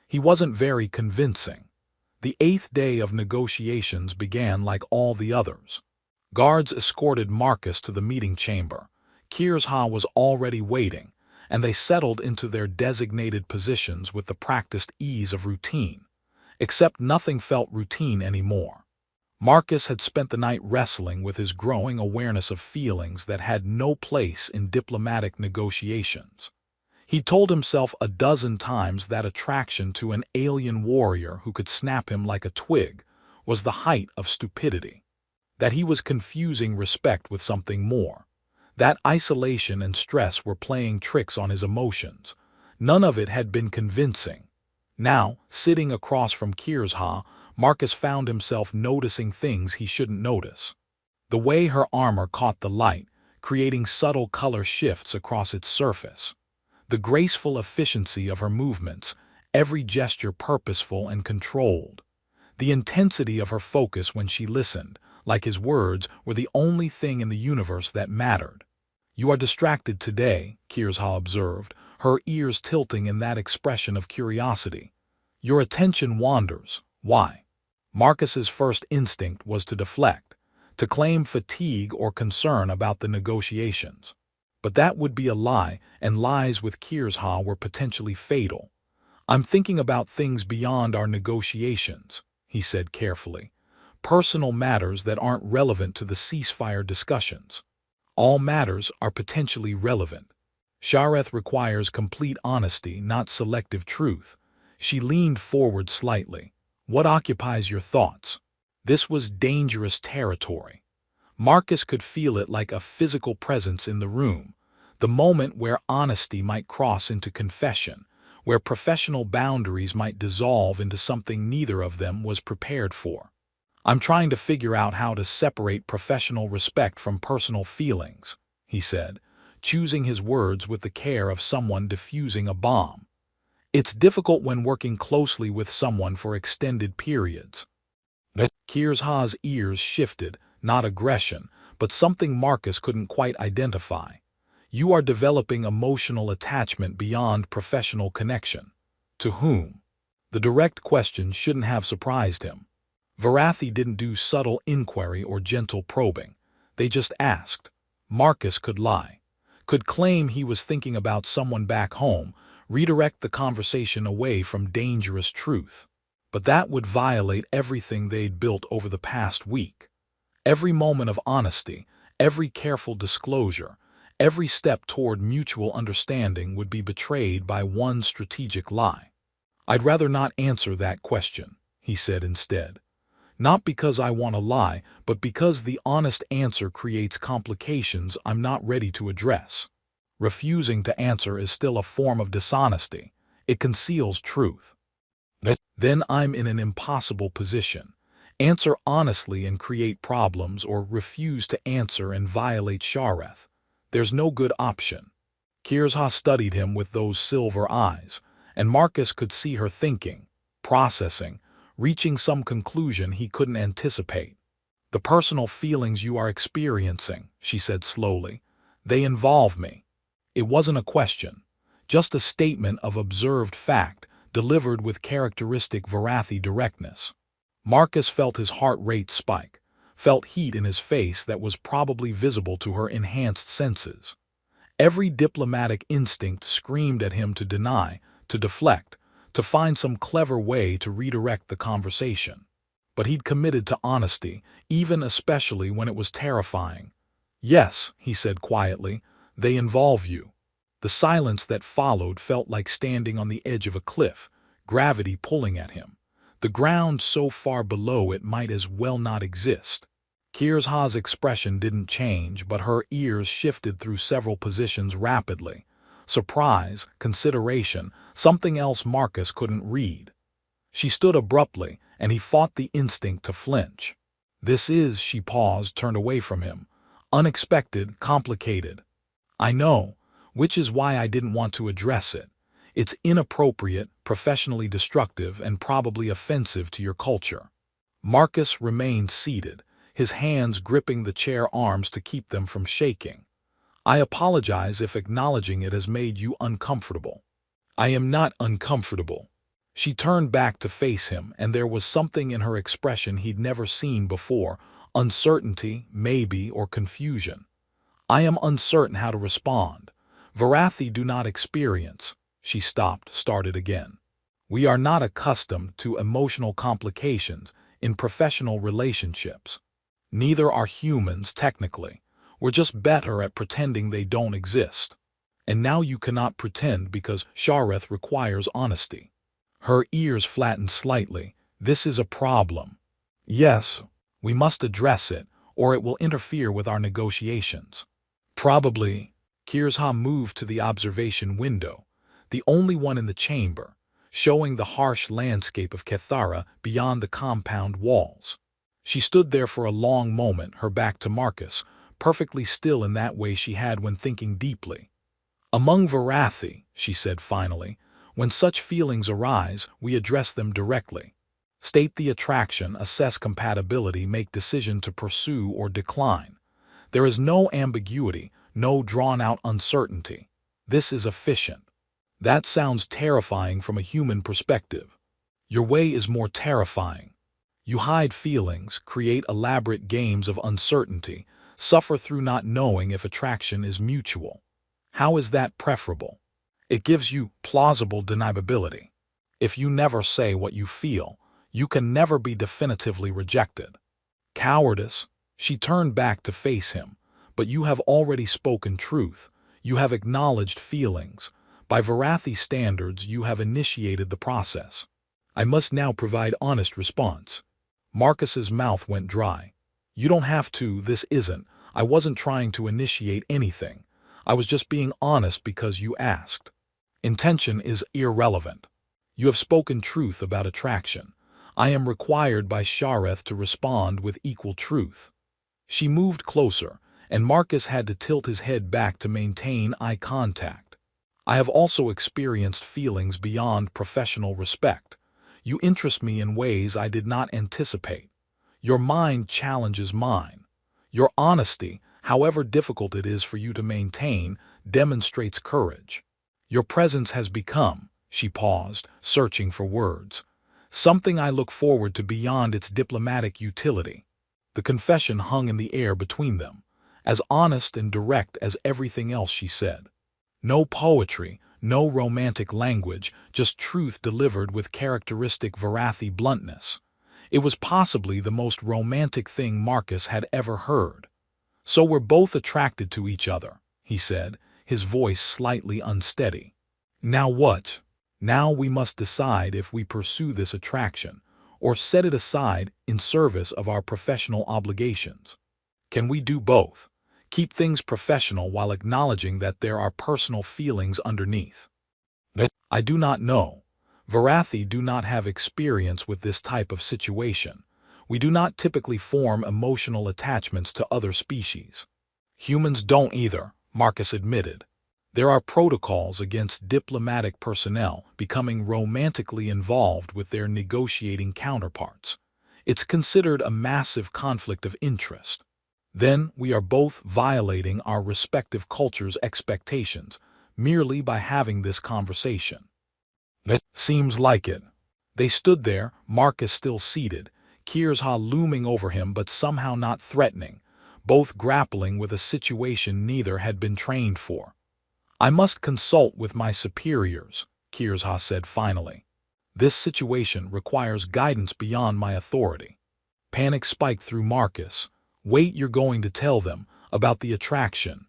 A: He wasn't very convincing. The 8th day of negotiations began like all the others. Guards escorted Marcus to the meeting chamber. Kirzha was already waiting, and they settled into their designated positions with the practiced ease of routine. Except nothing felt routine anymore. Marcus had spent the night wrestling with his growing awareness of feelings that had no place in diplomatic negotiations. He told himself a dozen times that attraction to an alien warrior who could snap him like a twig was the height of stupidity. That he was confusing respect with something more. That isolation and stress were playing tricks on his emotions. None of it had been convincing. Now, sitting across from Kirzha, Marcus found himself noticing things he shouldn't notice. The way her armor caught the light, creating subtle color shifts across its surface. The graceful efficiency of her movements, every gesture purposeful and controlled. The intensity of her focus when she listened, like his words were the only thing in the universe that mattered. "You are distracted today," Kirzha observed, her ears tilting in that expression of curiosity. "Your attention wanders. Why?" Marcus's first instinct was to deflect, to claim fatigue or concern about the negotiations. But that would be a lie, and lies with Kirzha were potentially fatal. "I'm thinking about things beyond our negotiations," he said carefully. "Personal matters that aren't relevant to the ceasefire discussions. All matters are potentially relevant. Shareth requires complete honesty, not selective truth." She leaned forward slightly. "What occupies your thoughts?" This was dangerous territory. Marcus could feel it like a physical presence in the room, the moment where honesty might cross into confession, where professional boundaries might dissolve into something neither of them was prepared for. "I'm trying to figure out how to separate professional respect from personal feelings," he said, choosing his words with the care of someone defusing a bomb. "It's difficult when working closely with someone for extended periods." Kirzha's ears shifted, not aggression, but something Marcus couldn't quite identify. "You are developing emotional attachment beyond professional connection." To whom? The direct question shouldn't have surprised him. Varathi didn't do subtle inquiry or gentle probing. They just asked. Marcus could lie, could claim he was thinking about someone back home, redirect the conversation away from dangerous truth. But that would violate everything they'd built over the past week. Every moment of honesty, every careful disclosure, every step toward mutual understanding would be betrayed by one strategic lie. "I'd rather not answer that question," he said instead. "Not because I want to lie, but because the honest answer creates complications I'm not ready to address. Refusing to answer is still a form of dishonesty. It conceals truth. Then I'm in an impossible position. Answer honestly and create problems, or refuse to answer and violate Shareth. There's no good option." Kirzha studied him with those silver eyes, and Marcus could see her thinking, processing, reaching some conclusion he couldn't anticipate. "The personal feelings you are experiencing," she said slowly, "they involve me." It wasn't a question, just a statement of observed fact, delivered with characteristic Varathi directness. Marcus felt his heart rate spike, felt heat in his face that was probably visible to her enhanced senses. Every diplomatic instinct screamed at him to deny, to deflect, to find some clever way to redirect the conversation. But he'd committed to honesty, even especially when it was terrifying. "Yes," he said quietly, "they involve you." The silence that followed felt like standing on the edge of a cliff, gravity pulling at him. The ground so far below it might as well not exist. Kirzha's expression didn't change, but her ears shifted through several positions rapidly. Surprise, consideration, something else Marcus couldn't read. She stood abruptly, and he fought the instinct to flinch. "This is," she paused, turned away from him, "unexpected, complicated. I know, which is why I didn't want to address it. It's inappropriate, professionally destructive, and probably offensive to your culture." Marcus remained seated, his hands gripping the chair arms to keep them from shaking. "I apologize if acknowledging it has made you uncomfortable." "I am not uncomfortable." She turned back to face him, and there was something in her expression he'd never seen before, uncertainty, maybe, or confusion. "I am uncertain how to respond. Varathi do not experience." She stopped, started again. "We are not accustomed to emotional complications in professional relationships. Neither are humans, technically. We're just better at pretending they don't exist. And now you cannot pretend because Shareth requires honesty." Her ears flattened slightly. "This is a problem." "Yes, we must address it, or it will interfere with our negotiations." "Probably." Kirzha moved to the observation window, the only one in the chamber, showing the harsh landscape of Kethara beyond the compound walls. She stood there for a long moment, her back to Marcus, perfectly still in that way she had when thinking deeply. "Among Varathi," she said finally, "when such feelings arise, we address them directly. State the attraction, assess compatibility, make decision to pursue or decline. There is no ambiguity, no drawn-out uncertainty. This is efficient." That sounds terrifying from a human perspective. Your way is more terrifying. You hide feelings, create elaborate games of uncertainty, suffer through not knowing if attraction is mutual. How is that preferable? It gives you plausible deniability. If you never say what you feel, you can never be definitively rejected. Cowardice. She turned back to face him. "But you have already spoken truth. You have acknowledged feelings. By Varathi standards, you have initiated the process. I must now provide honest response." Marcus's mouth went dry. "You don't have to, this isn't. I wasn't trying to initiate anything. I was just being honest because you asked. Intention is irrelevant. You have spoken truth about attraction. I am required by Shareth to respond with equal truth." She moved closer, and Marcus had to tilt his head back to maintain eye contact. "I have also experienced feelings beyond professional respect. You interest me in ways I did not anticipate. Your mind challenges mine. Your honesty, however difficult it is for you to maintain, demonstrates courage. Your presence has become," she paused, searching for words, "something I look forward to beyond its diplomatic utility." The confession hung in the air between them, as honest and direct as everything else she said. No poetry, no romantic language, just truth delivered with characteristic Varathi bluntness. It was possibly the most romantic thing Marcus had ever heard. "So we're both attracted to each other," he said, his voice slightly unsteady. "Now what? Now we must decide if we pursue this attraction, or set it aside in service of our professional obligations. Can we do both? Keep things professional while acknowledging that there are personal feelings underneath?" "I do not know. Varathi do not have experience with this type of situation. We do not typically form emotional attachments to other species." "Humans don't either," Marcus admitted. "There are protocols against diplomatic personnel becoming romantically involved with their negotiating counterparts. It's considered a massive conflict of interest. Then we are both violating our respective cultures' expectations merely by having this conversation." "It seems like it." They stood there, Marcus still seated, Kirsha looming over him but somehow not threatening, both grappling with a situation neither had been trained for. "I must consult with my superiors," Kirsha said finally. "This situation requires guidance beyond my authority." Panic spiked through Marcus. "Wait, you're going to tell them about the attraction?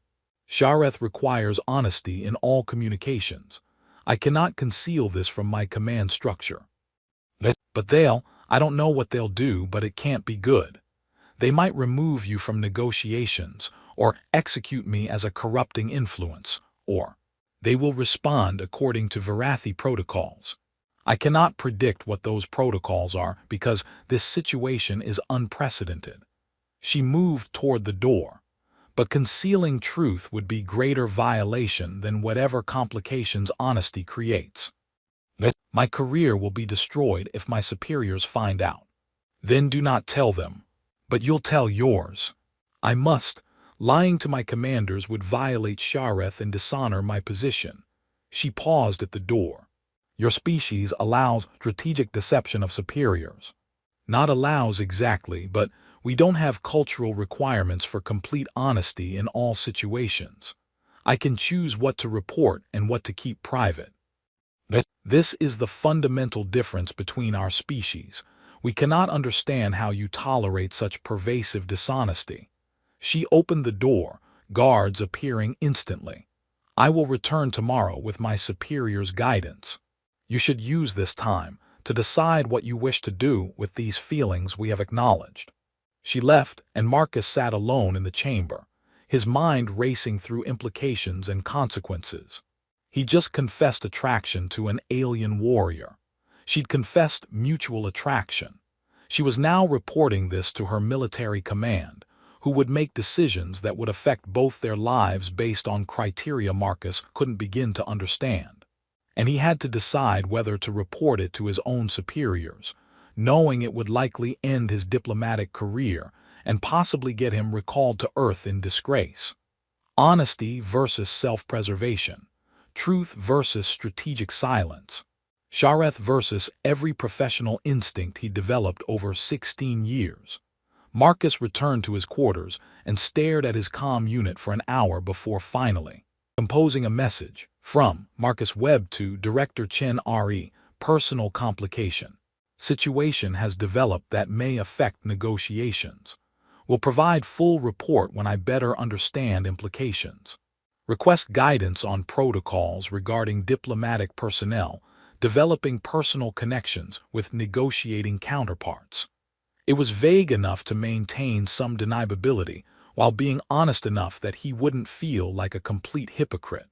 A: Shareth requires honesty in all communications. I cannot conceal this from my command structure." "But I don't know what they'll do, but it can't be good. They might remove you from negotiations, or execute me as a corrupting influence, or they will respond according to Varathi protocols. I cannot predict what those protocols are because this situation is unprecedented." She moved toward the door. "But concealing truth would be greater violation than whatever complications honesty creates. My career will be destroyed if my superiors find out." "Then do not tell them." "But you'll tell yours." "I must. Lying to my commanders would violate Shareth and dishonor my position." She paused at the door. "Your species allows strategic deception of superiors." "Not allows exactly, but we don't have cultural requirements for complete honesty in all situations. I can choose what to report and what to keep private. This is the fundamental difference between our species. We cannot understand how you tolerate such pervasive dishonesty." She opened the door, guards appearing instantly. "I will return tomorrow with my superior's guidance. You should use this time to decide what you wish to do with these feelings we have acknowledged." She left, and Marcus sat alone in the chamber, his mind racing through implications and consequences. He just confessed attraction to an alien warrior. She'd confessed mutual attraction. She was now reporting this to her military command, who would make decisions that would affect both their lives based on criteria Marcus couldn't begin to understand. And he had to decide whether to report it to his own superiors, knowing it would likely end his diplomatic career and possibly get him recalled to Earth in disgrace. Honesty versus self-preservation. Truth versus strategic silence. Shareth versus every professional instinct he developed over 16 years. Marcus returned to his quarters and stared at his comm unit for an hour before finally composing a message from Marcus Webb to Director Chen Re, personal complication. Situation has developed that may affect negotiations. Will provide full report when I better understand implications. Request guidance on protocols regarding diplomatic personnel, developing personal connections with negotiating counterparts. It was vague enough to maintain some deniability, while being honest enough that he wouldn't feel like a complete hypocrite.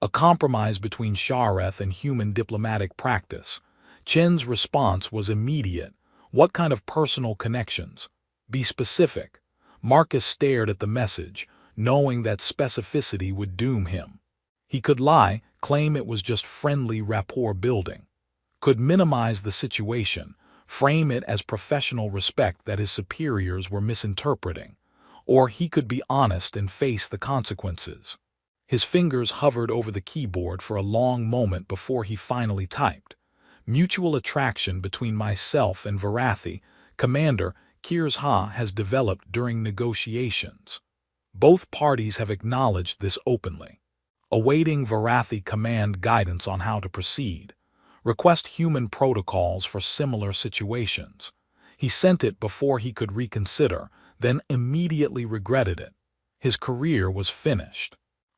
A: A compromise between Shareth and human diplomatic practice. Chen's response was immediate. "What kind of personal connections? Be specific." Marcus stared at the message, knowing that specificity would doom him. He could lie, claim it was just friendly rapport building. Could minimize the situation, frame it as professional respect that his superiors were misinterpreting. Or he could be honest and face the consequences. His fingers hovered over the keyboard for a long moment before he finally typed. "Mutual attraction between myself and Varathi, Commander Kirsha, has developed during negotiations. Both parties have acknowledged this openly. Awaiting Varathi command guidance on how to proceed. Request human protocols for similar situations." He sent it before he could reconsider, then immediately regretted it. His career was finished.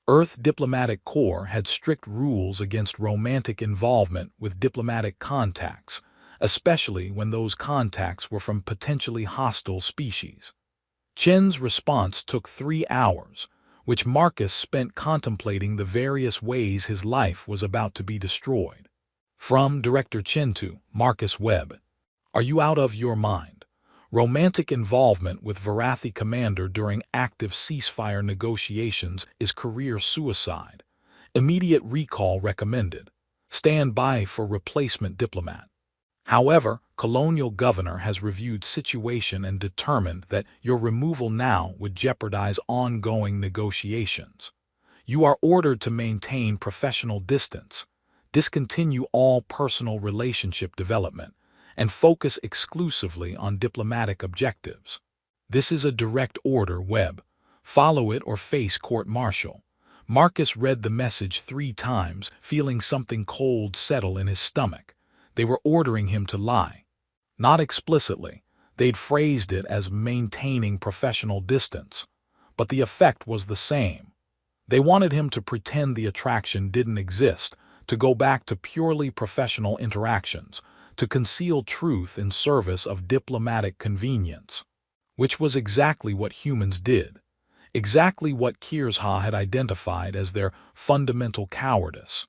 A: Earth Diplomatic Corps had strict rules against romantic involvement with diplomatic contacts, especially when those contacts were from potentially hostile species. Chen's response took 3 hours, which Marcus spent contemplating the various ways his life was about to be destroyed. From Director Chen to Marcus Webb. Are you out of your mind? Romantic involvement with Varathi commander during active ceasefire negotiations is career suicide. Immediate recall recommended. Stand by for replacement diplomat. However, colonial governor has reviewed situation and determined that your removal now would jeopardize ongoing negotiations. You are ordered to maintain professional distance, discontinue all personal relationship development, and focus exclusively on diplomatic objectives. This is a direct order, Webb. Follow it or face court-martial. Marcus read the message 3 times, feeling something cold settle in his stomach. They were ordering him to lie. Not explicitly. They'd phrased it as maintaining professional distance. But the effect was the same. They wanted him to pretend the attraction didn't exist, to go back to purely professional interactions, to conceal truth in service of diplomatic convenience. Which was exactly what humans did. Exactly what Kirzha had identified as their fundamental cowardice.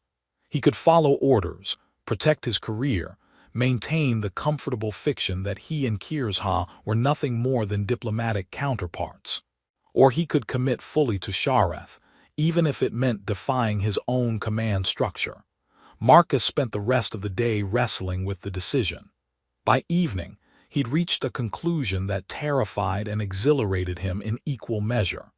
A: He could follow orders, protect his career, maintain the comfortable fiction that he and Kirzha were nothing more than diplomatic counterparts. Or he could commit fully to Shareth, even if it meant defying his own command structure. Marcus spent the rest of the day wrestling with the decision. By evening, he'd reached a conclusion that terrified and exhilarated him in equal measure.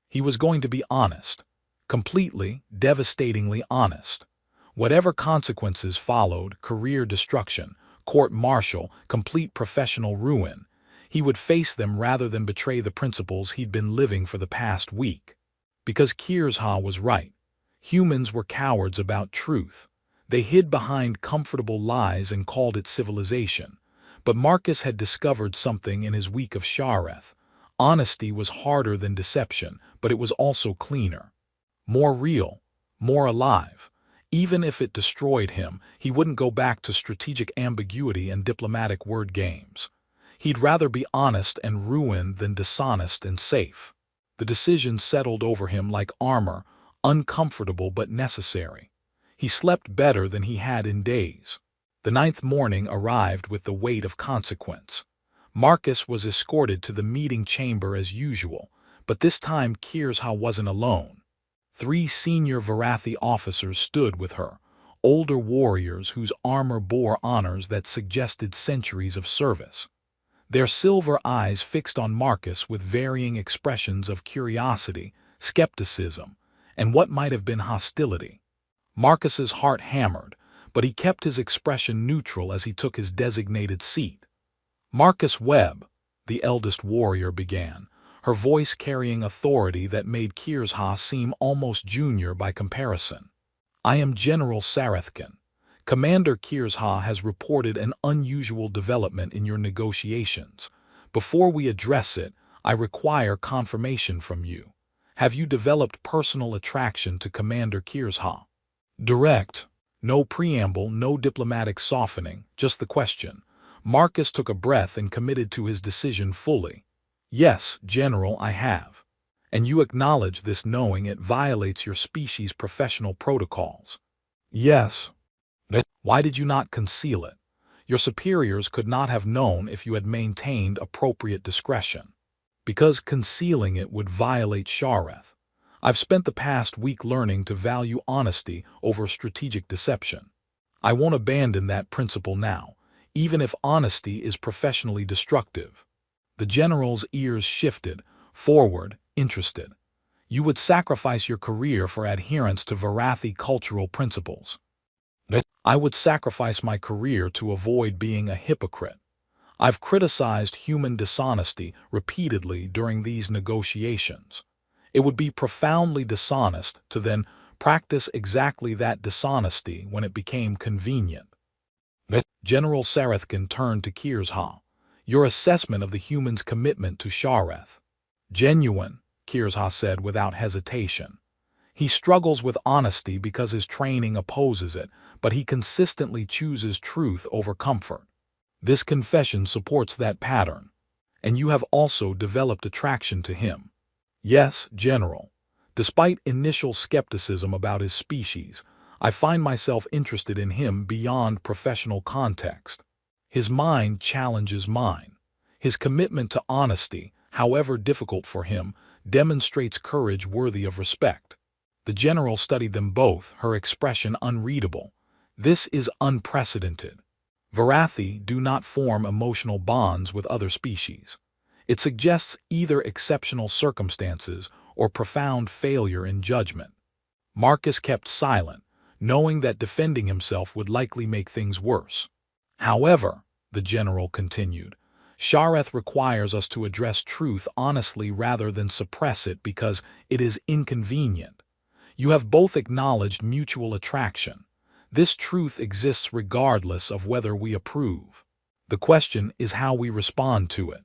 A: He was going to be honest, completely, devastatingly honest. Whatever consequences followed, career destruction, court-martial, complete professional ruin, he would face them rather than betray the principles he'd been living for the past week. Because Kirzha was right. Humans were cowards about truth. They hid behind comfortable lies and called it civilization. But Marcus had discovered something in his week of Shareth. Honesty was harder than deception, but it was also cleaner. More real, more alive. Even if it destroyed him, he wouldn't go back to strategic ambiguity and diplomatic word games. He'd rather be honest and ruined than dishonest and safe. The decision settled over him like armor, uncomfortable but necessary. He slept better than he had in days. The 9th morning arrived with the weight of consequence. Marcus was escorted to the meeting chamber as usual, but this time Kirzha wasn't alone. 3 senior Varathi officers stood with her, older warriors whose armor bore honors that suggested centuries of service. Their silver eyes fixed on Marcus with varying expressions of curiosity, skepticism, and what might have been hostility. Marcus's heart hammered, but he kept his expression neutral as he took his designated seat. Marcus Webb, the eldest warrior began, her voice carrying authority that made Kirzha seem almost junior by comparison. I am General Sarethkin. Commander Kirzha has reported an unusual development in your negotiations. Before we address it, I require confirmation from you. Have you developed personal attraction to Commander Kirzha? Direct. No preamble, no diplomatic softening, just the question. Marcus took a breath and committed to his decision fully. Yes, General, I have. And you acknowledge this knowing it violates your species' professional protocols. Yes. Why did you not conceal it? Your superiors could not have known if you had maintained appropriate discretion. Because concealing it would violate Shareth. I've spent the past week learning to value honesty over strategic deception. I won't abandon that principle now, even if honesty is professionally destructive. The general's ears shifted, forward, interested. You would sacrifice your career for adherence to Varathi cultural principles. I would sacrifice my career to avoid being a hypocrite. I've criticized human dishonesty repeatedly during these negotiations. It would be profoundly dishonest to then practice exactly that dishonesty when it became convenient. General Sarethkin turned to Kirzha. Your assessment of the human's commitment to Shareth. Genuine, Kirzha said without hesitation. He struggles with honesty because his training opposes it, but he consistently chooses truth over comfort. This confession supports that pattern. And you have also developed attraction to him. Yes, General. Despite initial skepticism about his species, I find myself interested in him beyond professional context. His mind challenges mine. His commitment to honesty, however difficult for him, demonstrates courage worthy of respect. The general studied them both, her expression unreadable. This is unprecedented. Varathi do not form emotional bonds with other species. It suggests either exceptional circumstances or profound failure in judgment. Marcus kept silent, knowing that defending himself would likely make things worse. However, the general continued, Shareth requires us to address truth honestly rather than suppress it because it is inconvenient. You have both acknowledged mutual attraction. This truth exists regardless of whether we approve. The question is how we respond to it.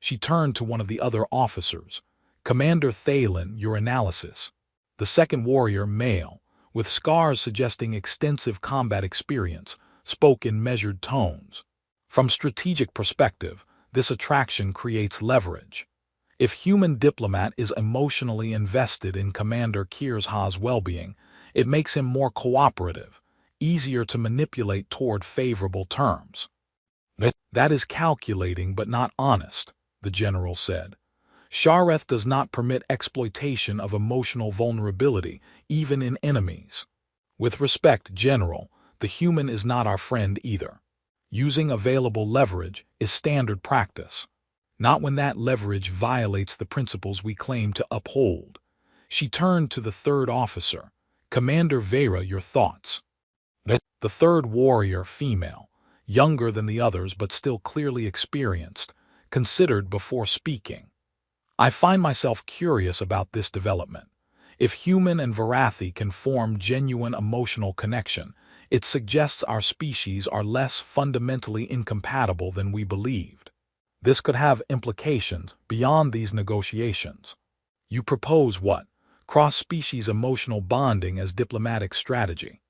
A: She turned to one of the other officers. Commander Thalen, your analysis. The second warrior, male, with scars suggesting extensive combat experience, spoke in measured tones. From strategic perspective, this attraction creates leverage. If human diplomat is emotionally invested in Commander Kirzha's well-being, it makes him more cooperative, easier to manipulate toward favorable terms. That is calculating but not honest, the general said. Shareth does not permit exploitation of emotional vulnerability, even in enemies. With respect, General, the human is not our friend either. Using available leverage is standard practice. Not when that leverage violates the principles we claim to uphold. She turned to the third officer. Commander Vera, your thoughts. The third warrior, female, younger than the others but still clearly experienced, considered before speaking. I find myself curious about this development. If human and Varathi can form genuine emotional connection, it suggests our species are less fundamentally incompatible than we believed. This could have implications beyond these negotiations. You propose what? Cross-species emotional bonding as diplomatic strategy.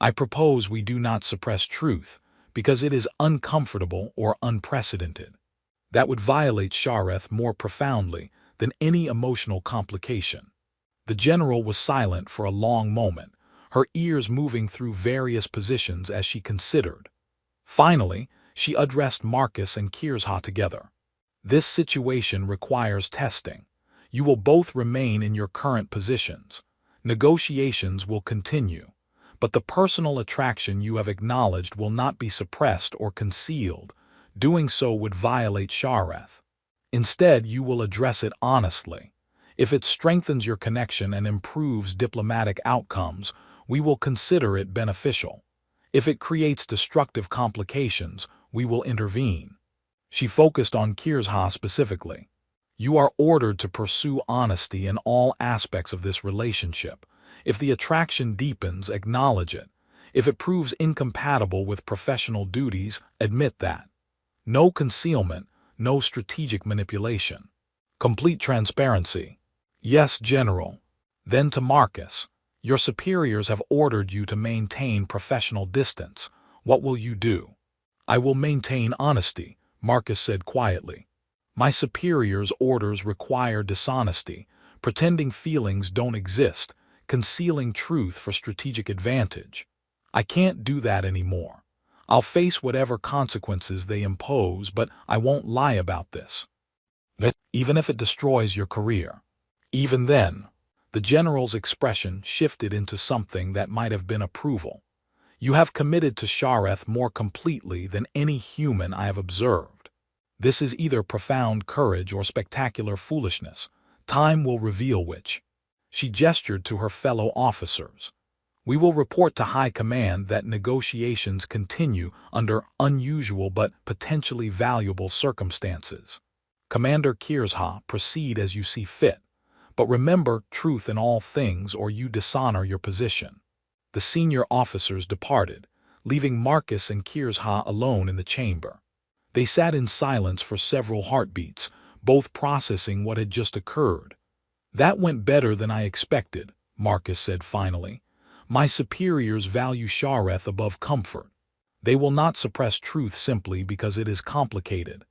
A: I propose we do not suppress truth, because it is uncomfortable or unprecedented. That would violate Shareth more profoundly than any emotional complication. The general was silent for a long moment, her ears moving through various positions as she considered. Finally, she addressed Marcus and Kirzha together. This situation requires testing. You will both remain in your current positions. Negotiations will continue. But the personal attraction you have acknowledged will not be suppressed or concealed. Doing so would violate Shareth. Instead, you will address it honestly. If it strengthens your connection and improves diplomatic outcomes, we will consider it beneficial. If it creates destructive complications, we will intervene. She focused on Kirzha specifically. You are ordered to pursue honesty in all aspects of this relationship. If the attraction deepens, acknowledge it. If it proves incompatible with professional duties, admit that. No concealment, no strategic manipulation. Complete transparency. Yes, General. Then to Marcus. Your superiors have ordered you to maintain professional distance. What will you do? I will maintain honesty, Marcus said quietly. My superiors' orders require dishonesty, pretending feelings don't exist, concealing truth for strategic advantage. I can't do that anymore. I'll face whatever consequences they impose, but I won't lie about this. Even if it destroys your career. Even then, the general's expression shifted into something that might have been approval. You have committed to Shareth more completely than any human I have observed. This is either profound courage or spectacular foolishness. Time will reveal which. She gestured to her fellow officers. We will report to High Command that negotiations continue under unusual but potentially valuable circumstances. Commander Kirzha, proceed as you see fit. But remember truth in all things or you dishonor your position. The senior officers departed, leaving Marcus and Kirzha alone in the chamber. They sat in silence for several heartbeats, both processing what had just occurred. "That went better than I expected," Marcus said finally. "My superiors value Shareth above comfort. They will not suppress truth simply because it is complicated."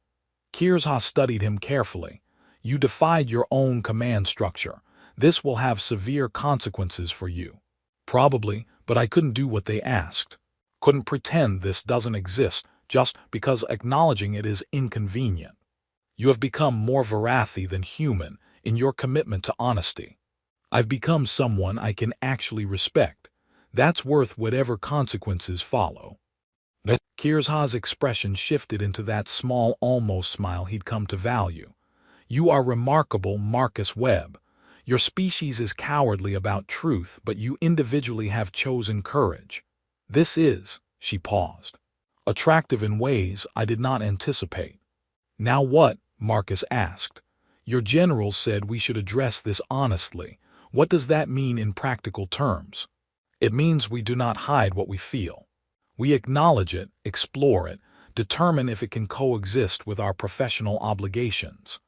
A: Kirzha studied him carefully. "You defied your own command structure. This will have severe consequences for you." "Probably, but I couldn't do what they asked. Couldn't pretend this doesn't exist just because acknowledging it is inconvenient. You have become more Varathi than human in your commitment to honesty. I've become someone I can actually respect. That's worth whatever consequences follow." Kirzha's expression shifted into that small, almost smile he'd come to value. "You are remarkable, Marcus Webb. Your species is cowardly about truth, but you individually have chosen courage. This is," she paused, "attractive in ways I did not anticipate." "Now what?" Marcus asked. "Your general said we should address this honestly. What does that mean in practical terms?" "It means we do not hide what we feel. We acknowledge it, explore it, determine if it can coexist with our professional obligations."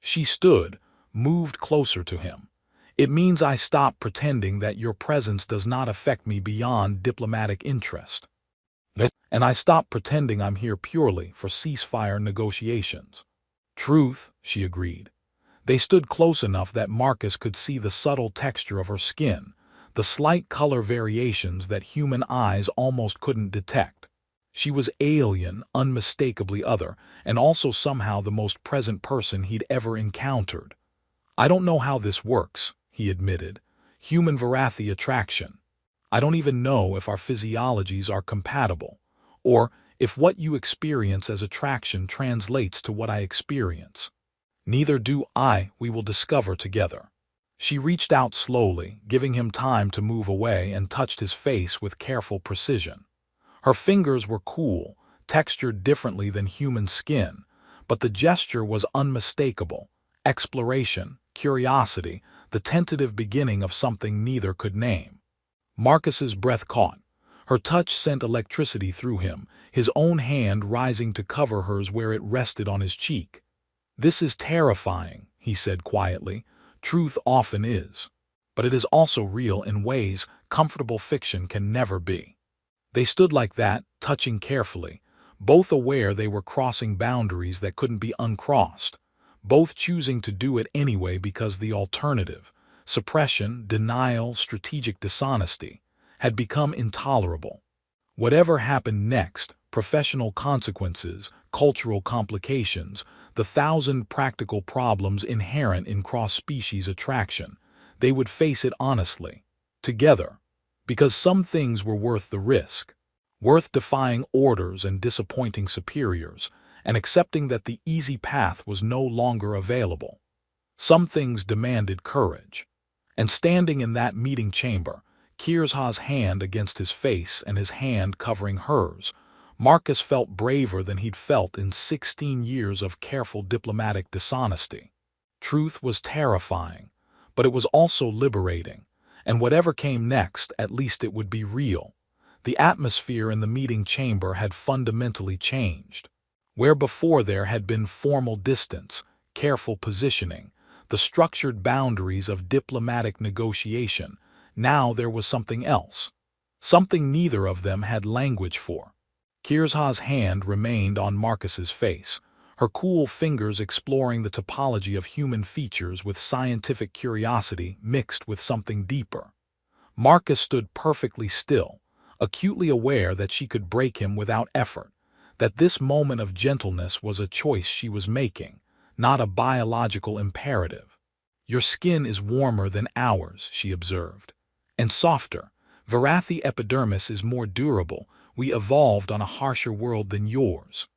A: She stood, moved closer to him. "It means I stop pretending that your presence does not affect me beyond diplomatic interest. And I stop pretending I'm here purely for ceasefire negotiations." "Truth," she agreed. They stood close enough that Marcus could see the subtle texture of her skin, the slight color variations that human eyes almost couldn't detect. She was alien, unmistakably other, and also somehow the most present person he'd ever encountered. "I don't know how this works," he admitted. "Human Varathi attraction. I don't even know if our physiologies are compatible, or if what you experience as attraction translates to what I experience. Neither do I. We will discover together." She reached out slowly, giving him time to move away, and touched his face with careful precision. Her fingers were cool, textured differently than human skin, but the gesture was unmistakable. Exploration, curiosity, the tentative beginning of something neither could name. Marcus's breath caught. Her touch sent electricity through him, his own hand rising to cover hers where it rested on his cheek. "This is terrifying," he said quietly. "Truth often is. But it is also real in ways comfortable fiction can never be." They stood like that, touching carefully, both aware they were crossing boundaries that couldn't be uncrossed, both choosing to do it anyway because the alternative, suppression, denial, strategic dishonesty, had become intolerable. Whatever happened next, professional consequences, cultural complications, the thousand practical problems inherent in cross-species attraction, they would face it honestly, together, because some things were worth the risk, worth defying orders and disappointing superiors, and accepting that the easy path was no longer available. Some things demanded courage. And standing in that meeting chamber, Kirzha's hand against his face and his hand covering hers, Marcus felt braver than he'd felt in 16 years of careful diplomatic dishonesty. Truth was terrifying, but it was also liberating, and whatever came next, at least it would be real. The atmosphere in the meeting chamber had fundamentally changed. Where before there had been formal distance, careful positioning, the structured boundaries of diplomatic negotiation, now there was something else. Something neither of them had language for. Kirzha's hand remained on Marcus's face, her cool fingers exploring the topology of human features with scientific curiosity mixed with something deeper. Marcus stood perfectly still, acutely aware that she could break him without effort, that this moment of gentleness was a choice she was making, not a biological imperative. "Your skin is warmer than ours," she observed, "and softer. Varathi epidermis is more durable. We evolved on a harsher world than yours.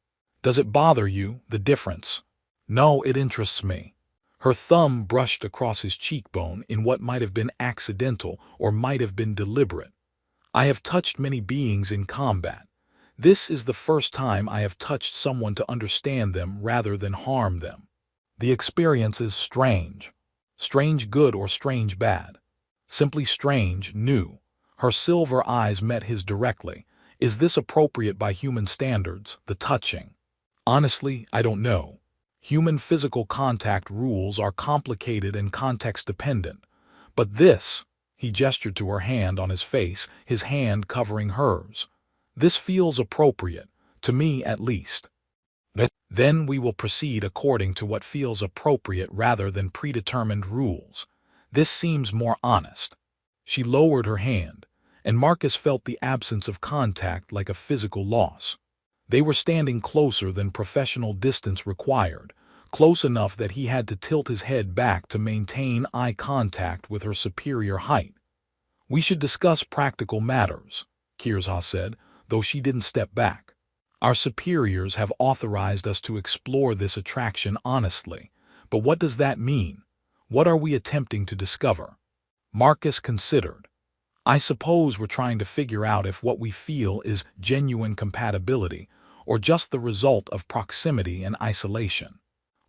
A: Does it bother you, the difference?" "No, it interests me." Her thumb brushed across his cheekbone in what might have been accidental or might have been deliberate. "I have touched many beings in combat. This is the first time I have touched someone to understand them rather than harm them. The experience is strange. Strange good or strange bad. Simply strange, new." Her silver eyes met his directly. "Is this appropriate by human standards, the touching?" Honestly, I don't know. Human physical contact rules are complicated and context-dependent. But this, he gestured to her hand on his face, his hand covering hers. This feels appropriate, to me at least. Then we will proceed according to what feels appropriate rather than predetermined rules. This seems more honest. She lowered her hand, and Marcus felt the absence of contact like a physical loss. They were standing closer than professional distance required, close enough that he had to tilt his head back to maintain eye contact with her superior height. "We should discuss practical matters," Kirzha said, though she didn't step back. "Our superiors have authorized us to explore this attraction honestly. But what does that mean? What are we attempting to discover?" Marcus considered. "I suppose we're trying to figure out if what we feel is genuine compatibility or just the result of proximity and isolation.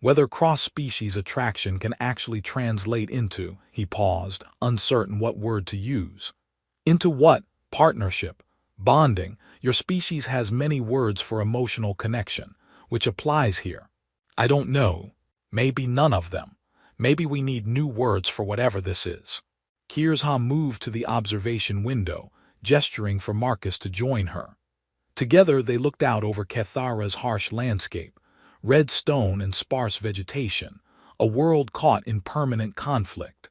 A: Whether cross-species attraction can actually translate into," he paused, uncertain what word to use. "Into what? Partnership, bonding. Your species has many words for emotional connection, which applies here. I don't know. Maybe none of them. Maybe we need new words for whatever this is." Kirzha moved to the observation window, gesturing for Marcus to join her. Together they looked out over Kethara's harsh landscape, red stone and sparse vegetation, a world caught in permanent conflict.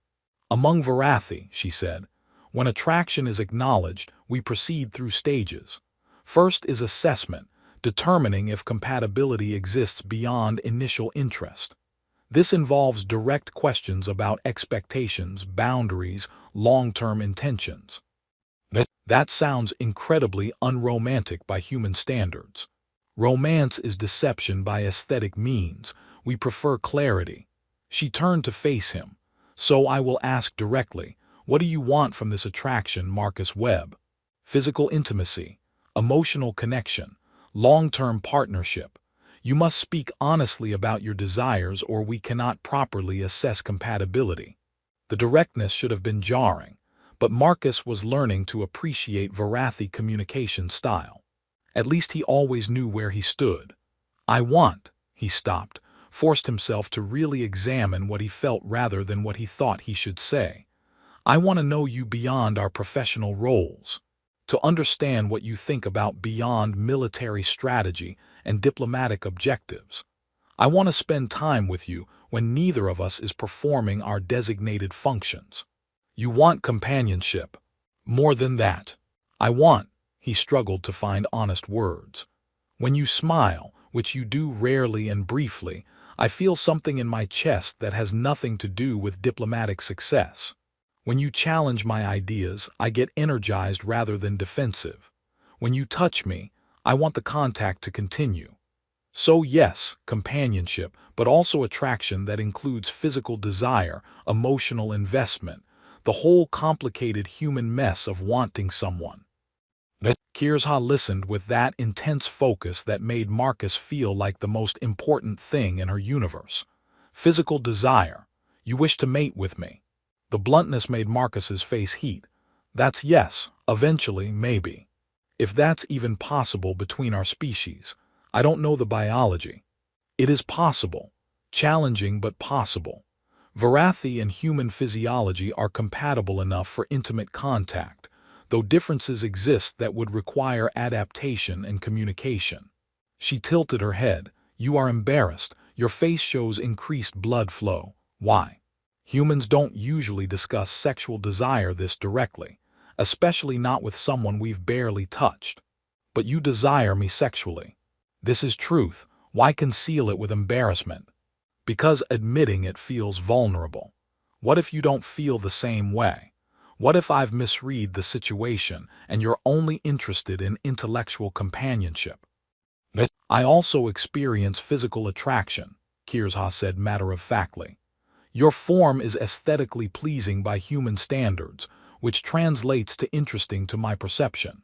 A: "Among Varathi," she said, "when attraction is acknowledged, we proceed through stages. First is assessment, determining if compatibility exists beyond initial interest. This involves direct questions about expectations, boundaries, long-term intentions." That sounds incredibly unromantic by human standards. Romance is deception by aesthetic means. We prefer clarity. She turned to face him. "So I will ask directly, what do you want from this attraction, Marcus Webb? Physical intimacy, emotional connection, long-term partnership. You must speak honestly about your desires or we cannot properly assess compatibility." The directness should have been jarring, but Marcus was learning to appreciate Varathi communication style. At least he always knew where he stood. He stopped, forced himself to really examine what he felt rather than what he thought he should say. "I want to know you beyond our professional roles. To understand what you think about beyond military strategy and diplomatic objectives. I want to spend time with you when neither of us is performing our designated functions." "You want companionship. More than that. I want," he struggled to find honest words. "When you smile, which you do rarely and briefly, I feel something in my chest that has nothing to do with diplomatic success. When you challenge my ideas, I get energized rather than defensive. When you touch me, I want the contact to continue. So yes, companionship, but also attraction that includes physical desire, emotional investment, the whole complicated human mess of wanting someone." Kirzha listened with that intense focus that made Marcus feel like the most important thing in her universe. "Physical desire. You wish to mate with me." The bluntness made Marcus's face heat. "That's yes, eventually, maybe. If that's even possible between our species. I don't know the biology. It is possible. Challenging but possible. Varathi and human physiology are compatible enough for intimate contact, though differences exist that would require adaptation and communication." She tilted her head. "You are embarrassed. Your face shows increased blood flow. Why? Humans don't usually discuss sexual desire this directly, especially not with someone we've barely touched. But you desire me sexually. This is truth. Why conceal it with embarrassment? Because admitting it feels vulnerable. What if you don't feel the same way? What if I've misread the situation and you're only interested in intellectual companionship?" "I also experience physical attraction," Kirzha said matter-of-factly. "Your form is aesthetically pleasing by human standards, which translates to interesting to my perception.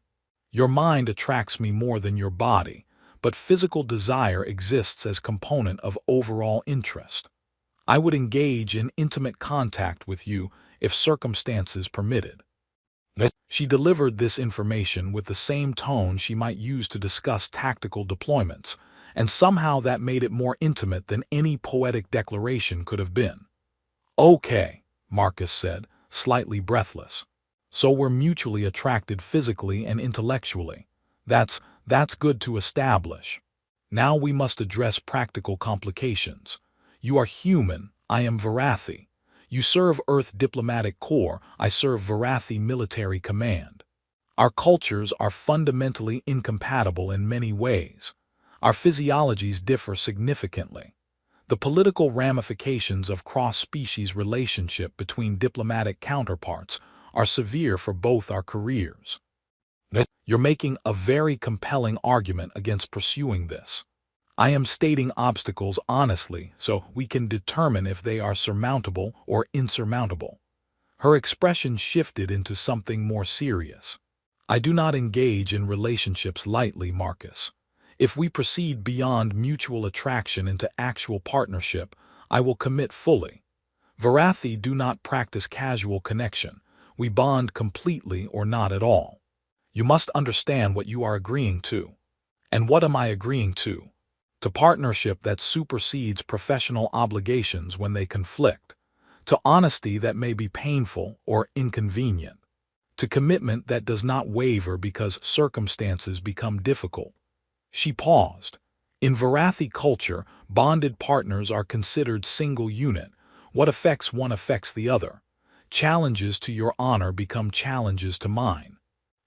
A: Your mind attracts me more than your body, but physical desire exists as component of overall interest. I would engage in intimate contact with you if circumstances permitted." She delivered this information with the same tone she might use to discuss tactical deployments, and somehow that made it more intimate than any poetic declaration could have been. "Okay," Marcus said, slightly breathless. "So we're mutually attracted physically and intellectually. That's good to establish. Now we must address practical complications. You are human, I am Varathi. You serve Earth Diplomatic Corps, I serve Varathi Military Command. Our cultures are fundamentally incompatible in many ways. Our physiologies differ significantly. The political ramifications of cross-species relationship between diplomatic counterparts are severe for both our careers. You're making a very compelling argument against pursuing this. I am stating obstacles honestly so we can determine if they are surmountable or insurmountable." Her expression shifted into something more serious. "I do not engage in relationships lightly, Marcus. If we proceed beyond mutual attraction into actual partnership, I will commit fully. Varathi do not practice casual connection. We bond completely or not at all. You must understand what you are agreeing to." "And what am I agreeing to?" "To partnership that supersedes professional obligations when they conflict. To honesty that may be painful or inconvenient. To commitment that does not waver because circumstances become difficult." She paused. "In Varathi culture, bonded partners are considered single unit. What affects one affects the other. Challenges to your honor become challenges to mine.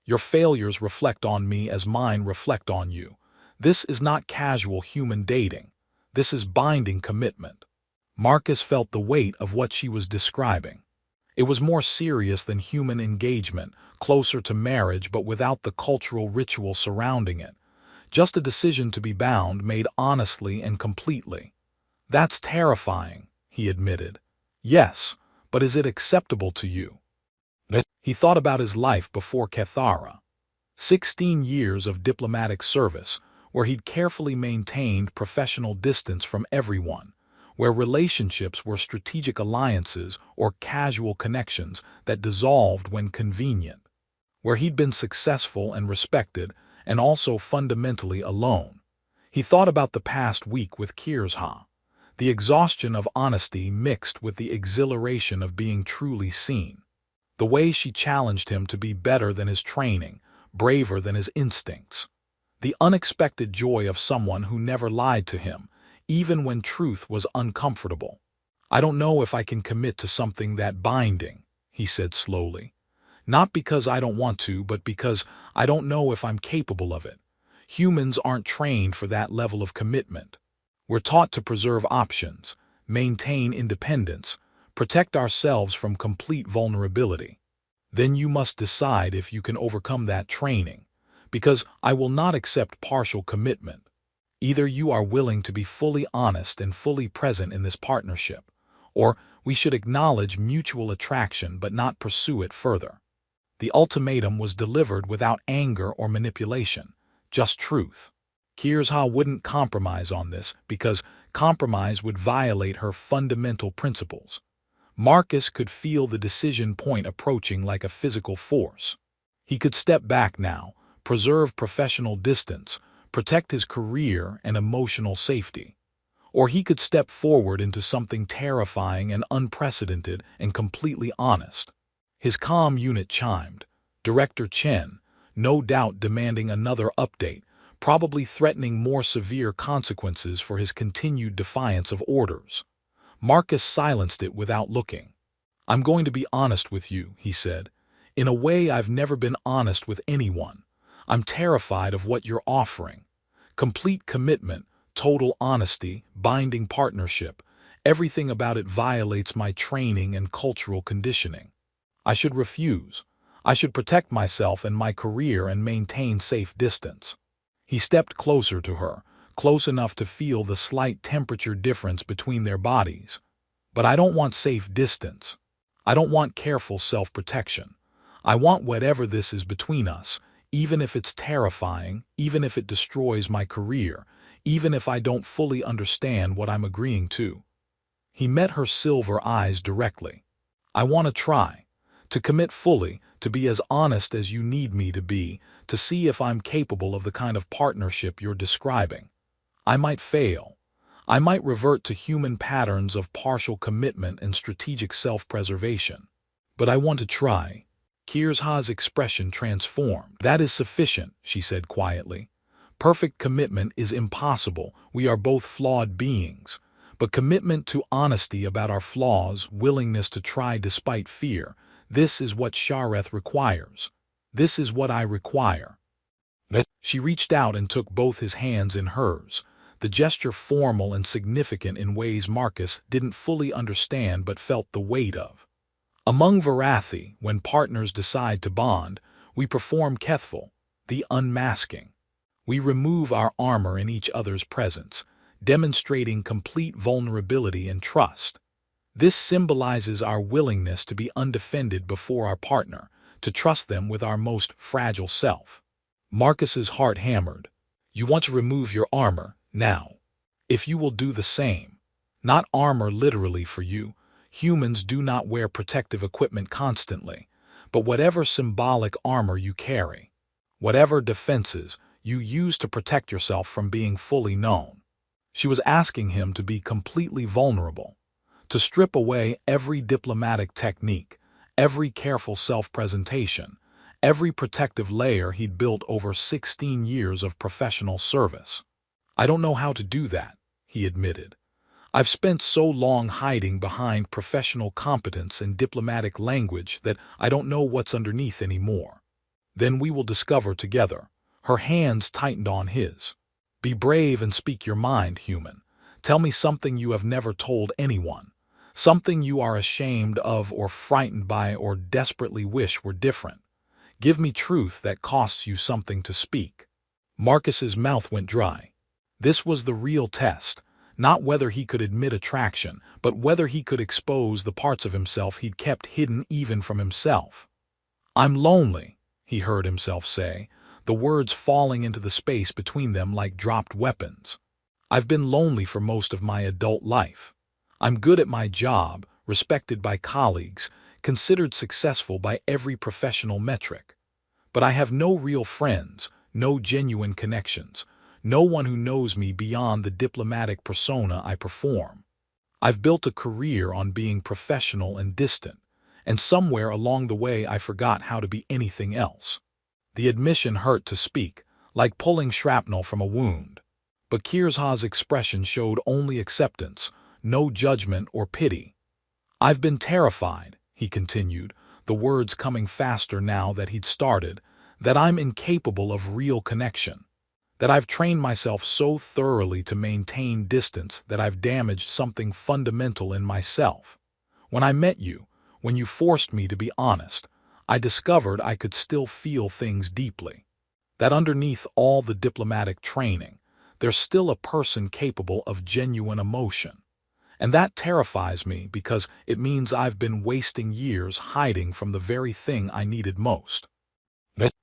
A: Your failures reflect on me as mine reflect on you. This is not casual human dating. This is binding commitment." Marcus felt the weight of what she was describing. It was more serious than human engagement, closer to marriage but without the cultural ritual surrounding it. Just a decision to be bound, made honestly and completely. "That's terrifying," he admitted. "Yes, but is it acceptable to you?" He thought about his life before Kethara. 16 years of diplomatic service, where he'd carefully maintained professional distance from everyone, where relationships were strategic alliances or casual connections that dissolved when convenient, where he'd been successful and respected, and also fundamentally alone. He thought about the past week with Kirsha, the exhaustion of honesty mixed with the exhilaration of being truly seen. The way she challenged him to be better than his training, braver than his instincts. The unexpected joy of someone who never lied to him, even when truth was uncomfortable. "I don't know if I can commit to something that binding," he said slowly. "Not because I don't want to, but because I don't know if I'm capable of it. Humans aren't trained for that level of commitment. We're taught to preserve options, maintain independence, protect ourselves from complete vulnerability. Then you must decide if you can overcome that training, because I will not accept partial commitment. Either you are willing to be fully honest and fully present in this partnership, or we should acknowledge mutual attraction but not pursue it further." The ultimatum was delivered without anger or manipulation, just truth. Kirsha wouldn't compromise on this because compromise would violate her fundamental principles. Marcus could feel the decision point approaching like a physical force. He could step back now, preserve professional distance, protect his career and emotional safety. Or he could step forward into something terrifying and unprecedented and completely honest. His comm unit chimed. Director Chen, no doubt demanding another update, probably threatening more severe consequences for his continued defiance of orders. Marcus silenced it without looking. "I'm going to be honest with you," he said. "In a way I've never been honest with anyone. I'm terrified of what you're offering. Complete commitment, total honesty, binding partnership. Everything about it violates my training and cultural conditioning. I should refuse. I should protect myself and my career and maintain safe distance." He stepped closer to her, close enough to feel the slight temperature difference between their bodies. "But I don't want safe distance. I don't want careful self-protection. I want whatever this is between us, even if it's terrifying, even if it destroys my career, even if I don't fully understand what I'm agreeing to." He met her silver eyes directly. "I want to try. To commit fully, to be as honest as you need me to be, to see if I'm capable of the kind of partnership you're describing. I might fail. I might revert to human patterns of partial commitment and strategic self-preservation. But I want to try. Kirsha's expression transformed. That is sufficient, she said quietly. Perfect commitment is impossible. We are both flawed beings. But commitment to honesty about our flaws, willingness to try despite fear, this is what Shareth requires. This is what I require. She reached out and took both his hands in hers, the gesture formal and significant in ways Marcus didn't fully understand but felt the weight of. Among Varathi, when partners decide to bond, we perform Kethful, the unmasking. We remove our armor in each other's presence, demonstrating complete vulnerability and trust. This symbolizes our willingness to be undefended before our partner, to trust them with our most fragile self. Marcus's heart hammered. You want to remove your armor, now. If you will do the same. Not armor literally for you. Humans do not wear protective equipment constantly, but whatever symbolic armor you carry, whatever defenses you use to protect yourself from being fully known. She was asking him to be completely vulnerable, to strip away every diplomatic technique, every careful self-presentation, every protective layer he'd built over 16 years of professional service. I don't know how to do that, he admitted. I've spent so long hiding behind professional competence and diplomatic language that I don't know what's underneath anymore. Then we will discover together. Her hands tightened on his. Be brave and speak your mind, human. Tell me something you have never told anyone. Something you are ashamed of or frightened by or desperately wish were different. Give me truth that costs you something to speak. Marcus's mouth went dry. This was the real test. Not whether he could admit attraction, but whether he could expose the parts of himself he'd kept hidden even from himself. I'm lonely, he heard himself say, the words falling into the space between them like dropped weapons. I've been lonely for most of my adult life. I'm good at my job, respected by colleagues, considered successful by every professional metric. But I have no real friends, no genuine connections. No one who knows me beyond the diplomatic persona I perform. I've built a career on being professional and distant, and somewhere along the way I forgot how to be anything else. The admission hurt to speak, like pulling shrapnel from a wound. But Kirsha's expression showed only acceptance, no judgment or pity. I've been terrified, he continued, the words coming faster now that he'd started, that I'm incapable of real connection. That I've trained myself so thoroughly to maintain distance that I've damaged something fundamental in myself. When I met you, when you forced me to be honest, I discovered I could still feel things deeply. That underneath all the diplomatic training, there's still a person capable of genuine emotion. And that terrifies me because it means I've been wasting years hiding from the very thing I needed most.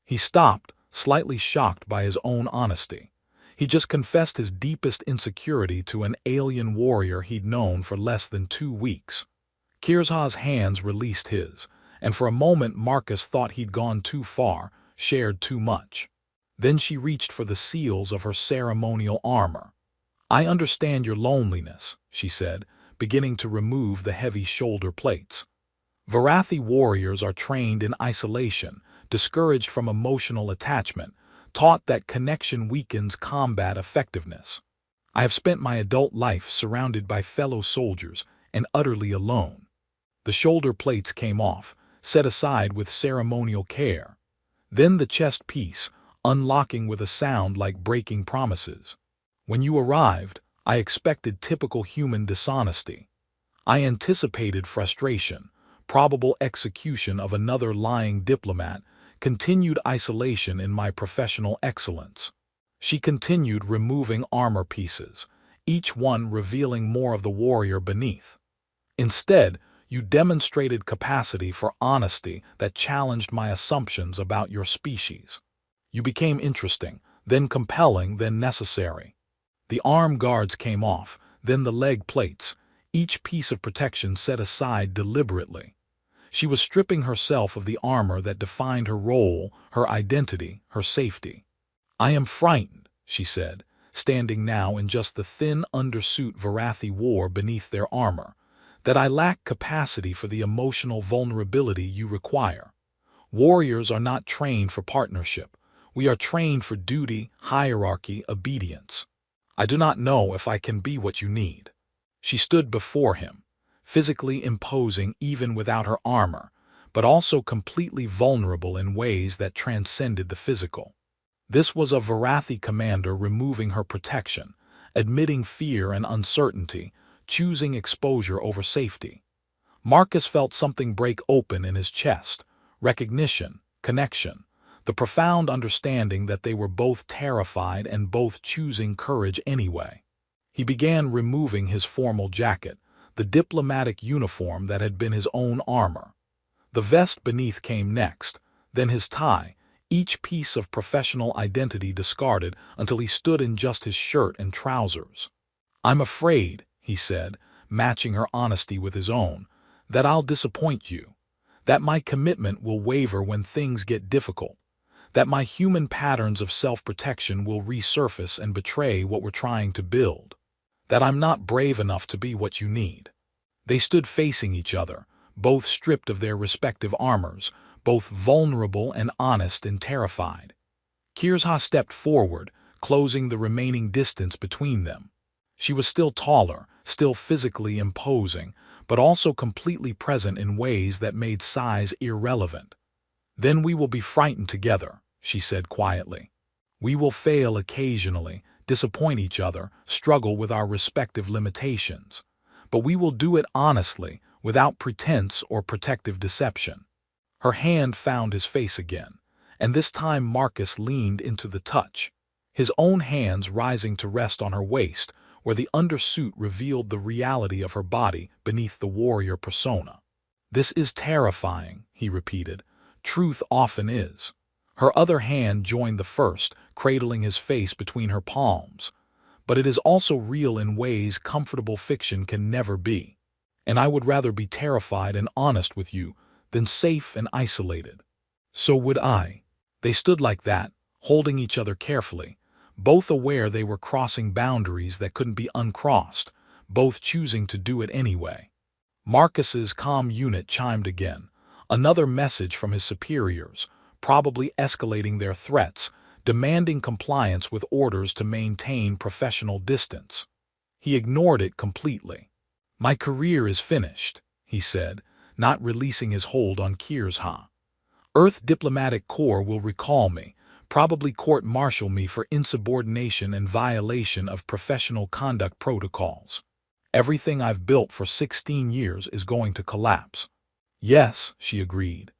A: He stopped, slightly shocked by his own honesty. He just confessed his deepest insecurity to an alien warrior he'd known for less than 2 weeks. Kirsha's hands released his, and for a moment Marcus thought he'd gone too far, shared too much. Then she reached for the seals of her ceremonial armor. I understand your loneliness, she said, beginning to remove the heavy shoulder plates. Varathi warriors are trained in isolation, discouraged from emotional attachment, taught that connection weakens combat effectiveness. I have spent my adult life surrounded by fellow soldiers and utterly alone. The shoulder plates came off, set aside with ceremonial care. Then the chest piece, unlocking with a sound like breaking promises. When you arrived, I expected typical human dishonesty. I anticipated frustration, probable execution of another lying diplomat, continued isolation in my professional excellence. She continued removing armor pieces, each one revealing more of the warrior beneath. Instead, you demonstrated capacity for honesty that challenged my assumptions about your species. You became interesting, then compelling, then necessary. The arm guards came off, then the leg plates, each piece of protection set aside deliberately. She was stripping herself of the armor that defined her role, her identity, her safety. I am frightened, she said, standing now in just the thin undersuit Varathi wore beneath their armor, "that I lack capacity for the emotional vulnerability you require. Warriors are not trained for partnership. We are trained for duty, hierarchy, obedience. I do not know if I can be what you need." She stood before him, physically imposing even without her armor, but also completely vulnerable in ways that transcended the physical. This was a Varathi commander removing her protection, admitting fear and uncertainty, choosing exposure over safety. Marcus felt something break open in his chest: recognition, connection, the profound understanding that they were both terrified and both choosing courage anyway. He began removing his formal jacket, the diplomatic uniform that had been his own armor. The vest beneath came next, then his tie, each piece of professional identity discarded until he stood in just his shirt and trousers. "I'm afraid," he said, matching her honesty with his own, "that I'll disappoint you, that my commitment will waver when things get difficult, that my human patterns of self-protection will resurface and betray what we're trying to build, that I'm not brave enough to be what you need." They stood facing each other, both stripped of their respective armors, both vulnerable and honest and terrified. Kirsha stepped forward, closing the remaining distance between them. She was still taller, still physically imposing, but also completely present in ways that made size irrelevant. "Then we will be frightened together," she said quietly. "We will fail occasionally, disappoint each other, struggle with our respective limitations. But we will do it honestly, without pretense or protective deception." Her hand found his face again, and this time Marcus leaned into the touch, his own hands rising to rest on her waist, where the undersuit revealed the reality of her body beneath the warrior persona. "This is terrifying," he repeated. "Truth often is." Her other hand joined the first, cradling his face between her palms. "But it is also real in ways comfortable fiction can never be. And I would rather be terrified and honest with you than safe and isolated." "So would I." They stood like that, holding each other carefully, both aware they were crossing boundaries that couldn't be uncrossed, both choosing to do it anyway. Marcus's comm unit chimed again, another message from his superiors, probably escalating their threats, demanding compliance with orders to maintain professional distance. He ignored it completely. "My career is finished," he said, not releasing his hold on Kirsha. "Earth Diplomatic Corps will recall me, probably court-martial me for insubordination and violation of professional conduct protocols. Everything I've built for 16 years is going to collapse." "Yes," she agreed.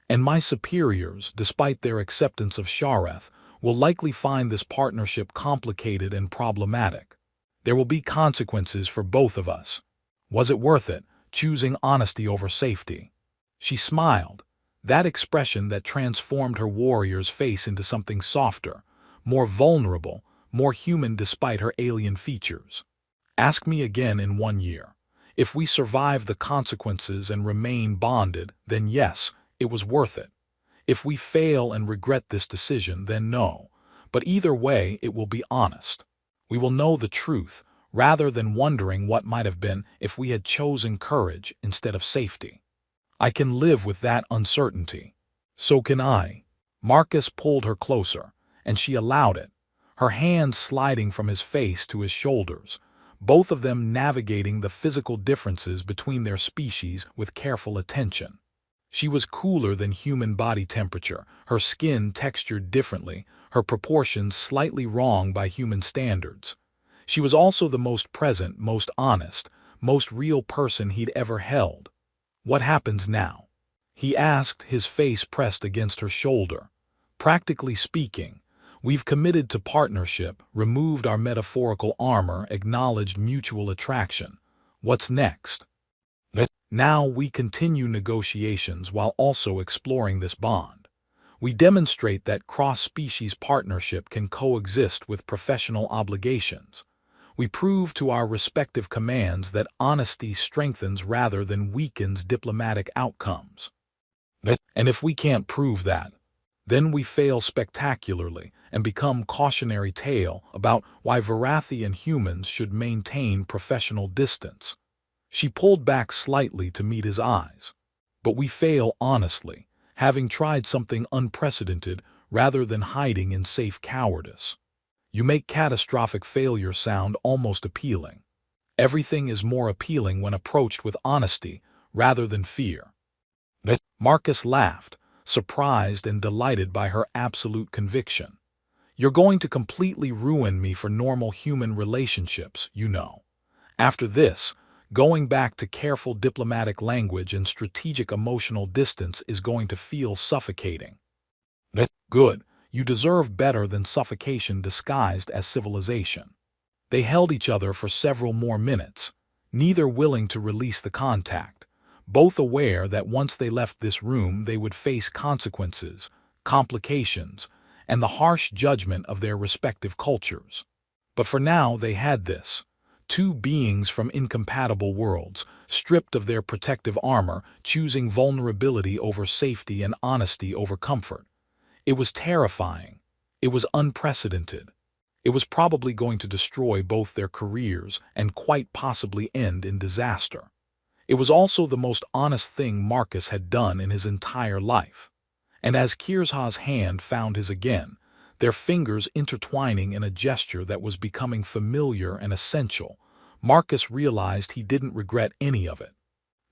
A: "And my superiors, despite their acceptance of Shareth, will likely find this partnership complicated and problematic. There will be consequences for both of us. Was it worth it, choosing honesty over safety?" She smiled, that expression that transformed her warrior's face into something softer, more vulnerable, more human despite her alien features. "Ask me again in 1 year. If we survive the consequences and remain bonded, then yes, it was worth it. If we fail and regret this decision, then no. But either way, it will be honest. We will know the truth, rather than wondering what might have been if we had chosen courage instead of safety. I can live with that uncertainty." "So can I." Marcus pulled her closer, and she allowed it, her hands sliding from his face to his shoulders, both of them navigating the physical differences between their species with careful attention. She was cooler than human body temperature, her skin textured differently, her proportions slightly wrong by human standards. She was also the most present, most honest, most real person he'd ever held. "What happens now?" he asked, his face pressed against her shoulder. "Practically speaking, we've committed to partnership, removed our metaphorical armor, acknowledged mutual attraction. What's next?" "Now we continue negotiations while also exploring this bond. We demonstrate that cross-species partnership can coexist with professional obligations. We prove to our respective commands that honesty strengthens rather than weakens diplomatic outcomes. And if we can't prove that, Then we fail spectacularly and become cautionary tale about why Varathian humans should maintain professional distance. She pulled back slightly to meet his eyes. But we fail honestly, having tried something unprecedented rather than hiding in safe cowardice. You make catastrophic failure sound almost appealing. Everything is more appealing when approached with honesty rather than fear. Marcus laughed, surprised and delighted by her absolute conviction. You're going to completely ruin me for normal human relationships, you know. After this, going back to careful diplomatic language and strategic emotional distance is going to feel suffocating. Good, you deserve better than suffocation disguised as civilization. They held each other for several more minutes, neither willing to release the contact, both aware that once they left this room they would face consequences, complications, and the harsh judgment of their respective cultures. But for now they had this. Two beings from incompatible worlds, stripped of their protective armor, choosing vulnerability over safety and honesty over comfort. It was terrifying. It was unprecedented. It was probably going to destroy both their careers and quite possibly end in disaster. It was also the most honest thing Marcus had done in his entire life. And as Kirzha's hand found his again, their fingers intertwining in a gesture that was becoming familiar and essential, Marcus realized he didn't regret any of it.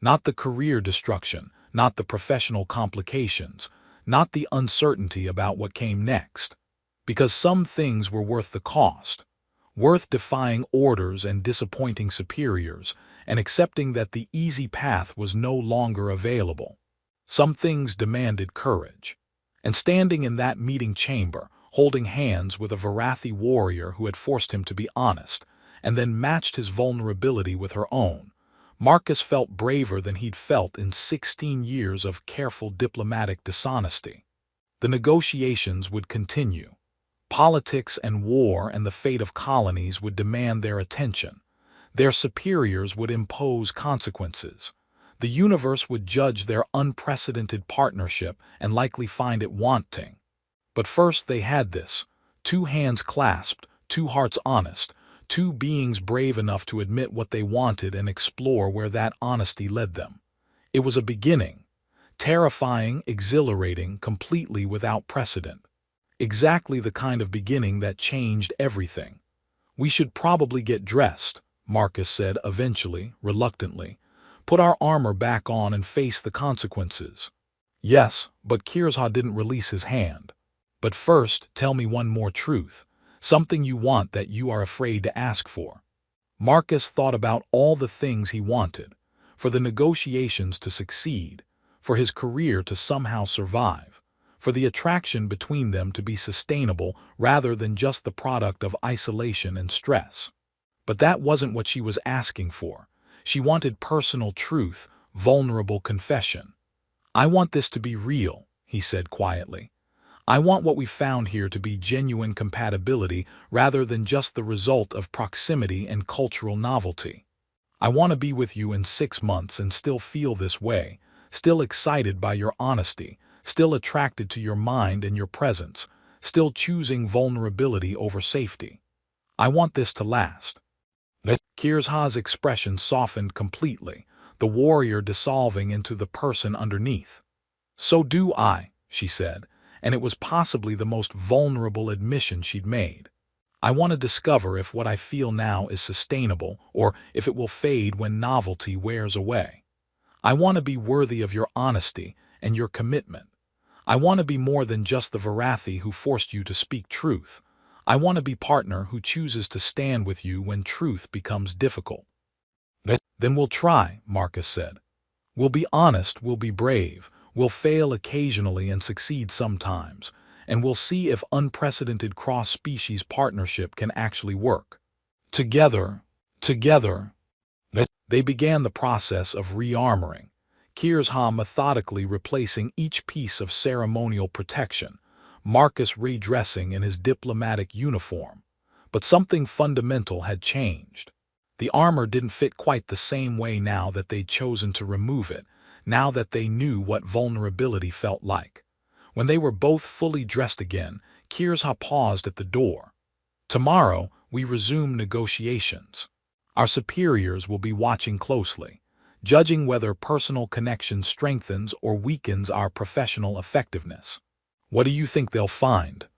A: Not the career destruction, not the professional complications, not the uncertainty about what came next. Because some things were worth the cost, worth defying orders and disappointing superiors, and accepting that the easy path was no longer available. Some things demanded courage. And standing in that meeting chamber, holding hands with a Varathi warrior who had forced him to be honest, and then matched his vulnerability with her own, Marcus felt braver than he'd felt in 16 years of careful diplomatic dishonesty. The negotiations would continue. Politics and war and the fate of colonies would demand their attention. Their superiors would impose consequences. The universe would judge their unprecedented partnership and likely find it wanting. But first they had this. Two hands clasped, two hearts honest, two beings brave enough to admit what they wanted and explore where that honesty led them. It was a beginning. Terrifying, exhilarating, completely without precedent. Exactly the kind of beginning that changed everything. We should probably get dressed, Marcus said eventually, reluctantly. Put our armor back on and face the consequences. Yes, but Kirzha didn't release his hand. But first, tell me one more truth. Something you want that you are afraid to ask for. Marcus thought about all the things he wanted. For the negotiations to succeed. For his career to somehow survive. For the attraction between them to be sustainable rather than just the product of isolation and stress. But that wasn't what she was asking for. She wanted personal truth, vulnerable confession. I want this to be real, he said quietly. I want what we found here to be genuine compatibility rather than just the result of proximity and cultural novelty. I want to be with you in 6 months and still feel this way, still excited by your honesty, still attracted to your mind and your presence, still choosing vulnerability over safety. I want this to last. Kirzha's expression softened completely, the warrior dissolving into the person underneath. So do I, she said, and it was possibly the most vulnerable admission she'd made. I want to discover if what I feel now is sustainable or if it will fade when novelty wears away. I want to be worthy of your honesty and your commitment. I want to be more than just the Varathi who forced you to speak truth. I want to be partner who chooses to stand with you when truth becomes difficult. Then we'll try, Marcus said. We'll be honest, we'll be brave, we'll fail occasionally and succeed sometimes, and we'll see if unprecedented cross-species partnership can actually work. Together. They began the process of rearmoring, Kirzha methodically replacing each piece of ceremonial protection, Marcus redressing in his diplomatic uniform. But something fundamental had changed. The armor didn't fit quite the same way now that they'd chosen to remove it, now that they knew what vulnerability felt like. When they were both fully dressed again, Kirsha paused at the door. "Tomorrow, we resume negotiations. Our superiors will be watching closely, judging whether personal connection strengthens or weakens our professional effectiveness. What do you think they'll find?"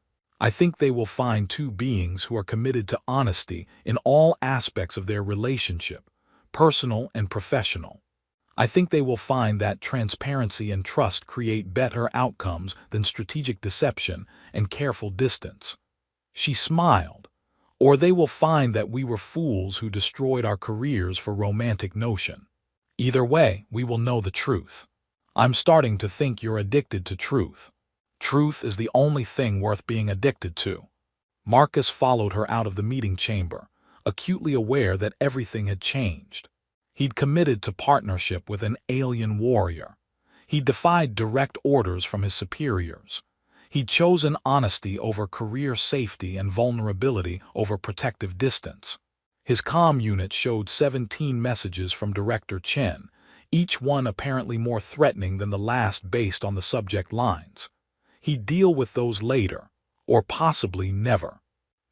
A: "I think they will find two beings who are committed to honesty in all aspects of their relationship, personal and professional. I think they will find that transparency and trust create better outcomes than strategic deception and careful distance." She smiled. "Or they will find that we were fools who destroyed our careers for romantic notion. Either way, we will know the truth. I'm starting to think you're addicted to truth. Truth is the only thing worth being addicted to." Marcus followed her out of the meeting chamber, acutely aware that everything had changed. He'd committed to partnership with an alien warrior. He'd defied direct orders from his superiors. He'd chosen honesty over career safety and vulnerability over protective distance. His comm unit showed 17 messages from Director Chen, each one apparently more threatening than the last based on the subject lines. He'd deal with those later, or possibly never.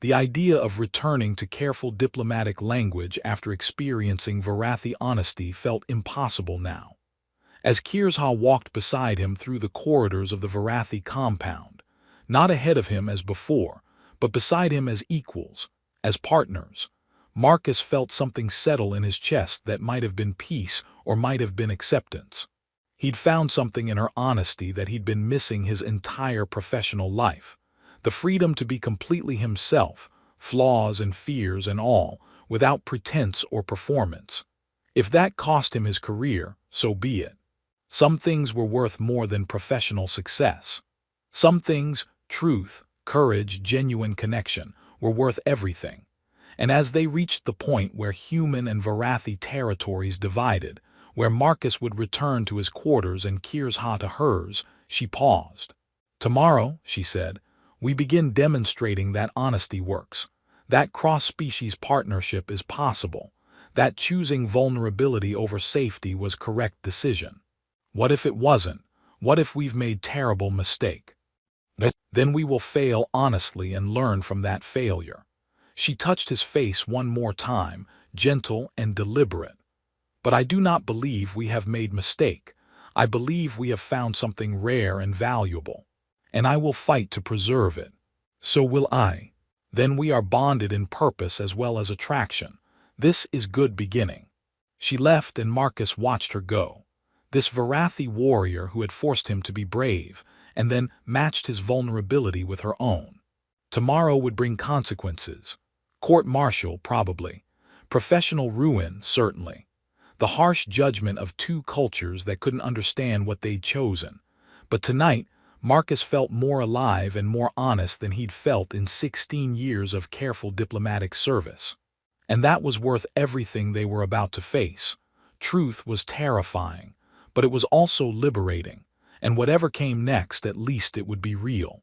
A: The idea of returning to careful diplomatic language after experiencing Varathi honesty felt impossible now. As Kirsha walked beside him through the corridors of the Varathi compound, not ahead of him as before, but beside him as equals, as partners, Marcus felt something settle in his chest that might have been peace or might have been acceptance. He'd found something in her honesty that he'd been missing his entire professional life. The freedom to be completely himself, flaws and fears and all, without pretense or performance. If that cost him his career, so be it. Some things were worth more than professional success. Some things, truth, courage, genuine connection, were worth everything. And as they reached the point where human and Varathi territories divided, where Marcus would return to his quarters and Kirsha to hers, she paused. "Tomorrow," she said, "we begin demonstrating that honesty works, that cross-species partnership is possible, that choosing vulnerability over safety was correct decision. What if it wasn't? What if we've made terrible mistake? Then we will fail honestly and learn from that failure." She touched his face one more time, gentle and deliberate. "But I do not believe we have made mistake. I believe we have found something rare and valuable. And I will fight to preserve it. So will I. Then we are bonded in purpose as well as attraction. This is good beginning." She left and Marcus watched her go. This Varathi warrior who had forced him to be brave, and then matched his vulnerability with her own. Tomorrow would bring consequences. Court-martial, probably. Professional ruin, certainly. The harsh judgment of two cultures that couldn't understand what they'd chosen. But tonight, Marcus felt more alive and more honest than he'd felt in 16 years of careful diplomatic service. And that was worth everything they were about to face. Truth was terrifying, but it was also liberating, and whatever came next, at least it would be real.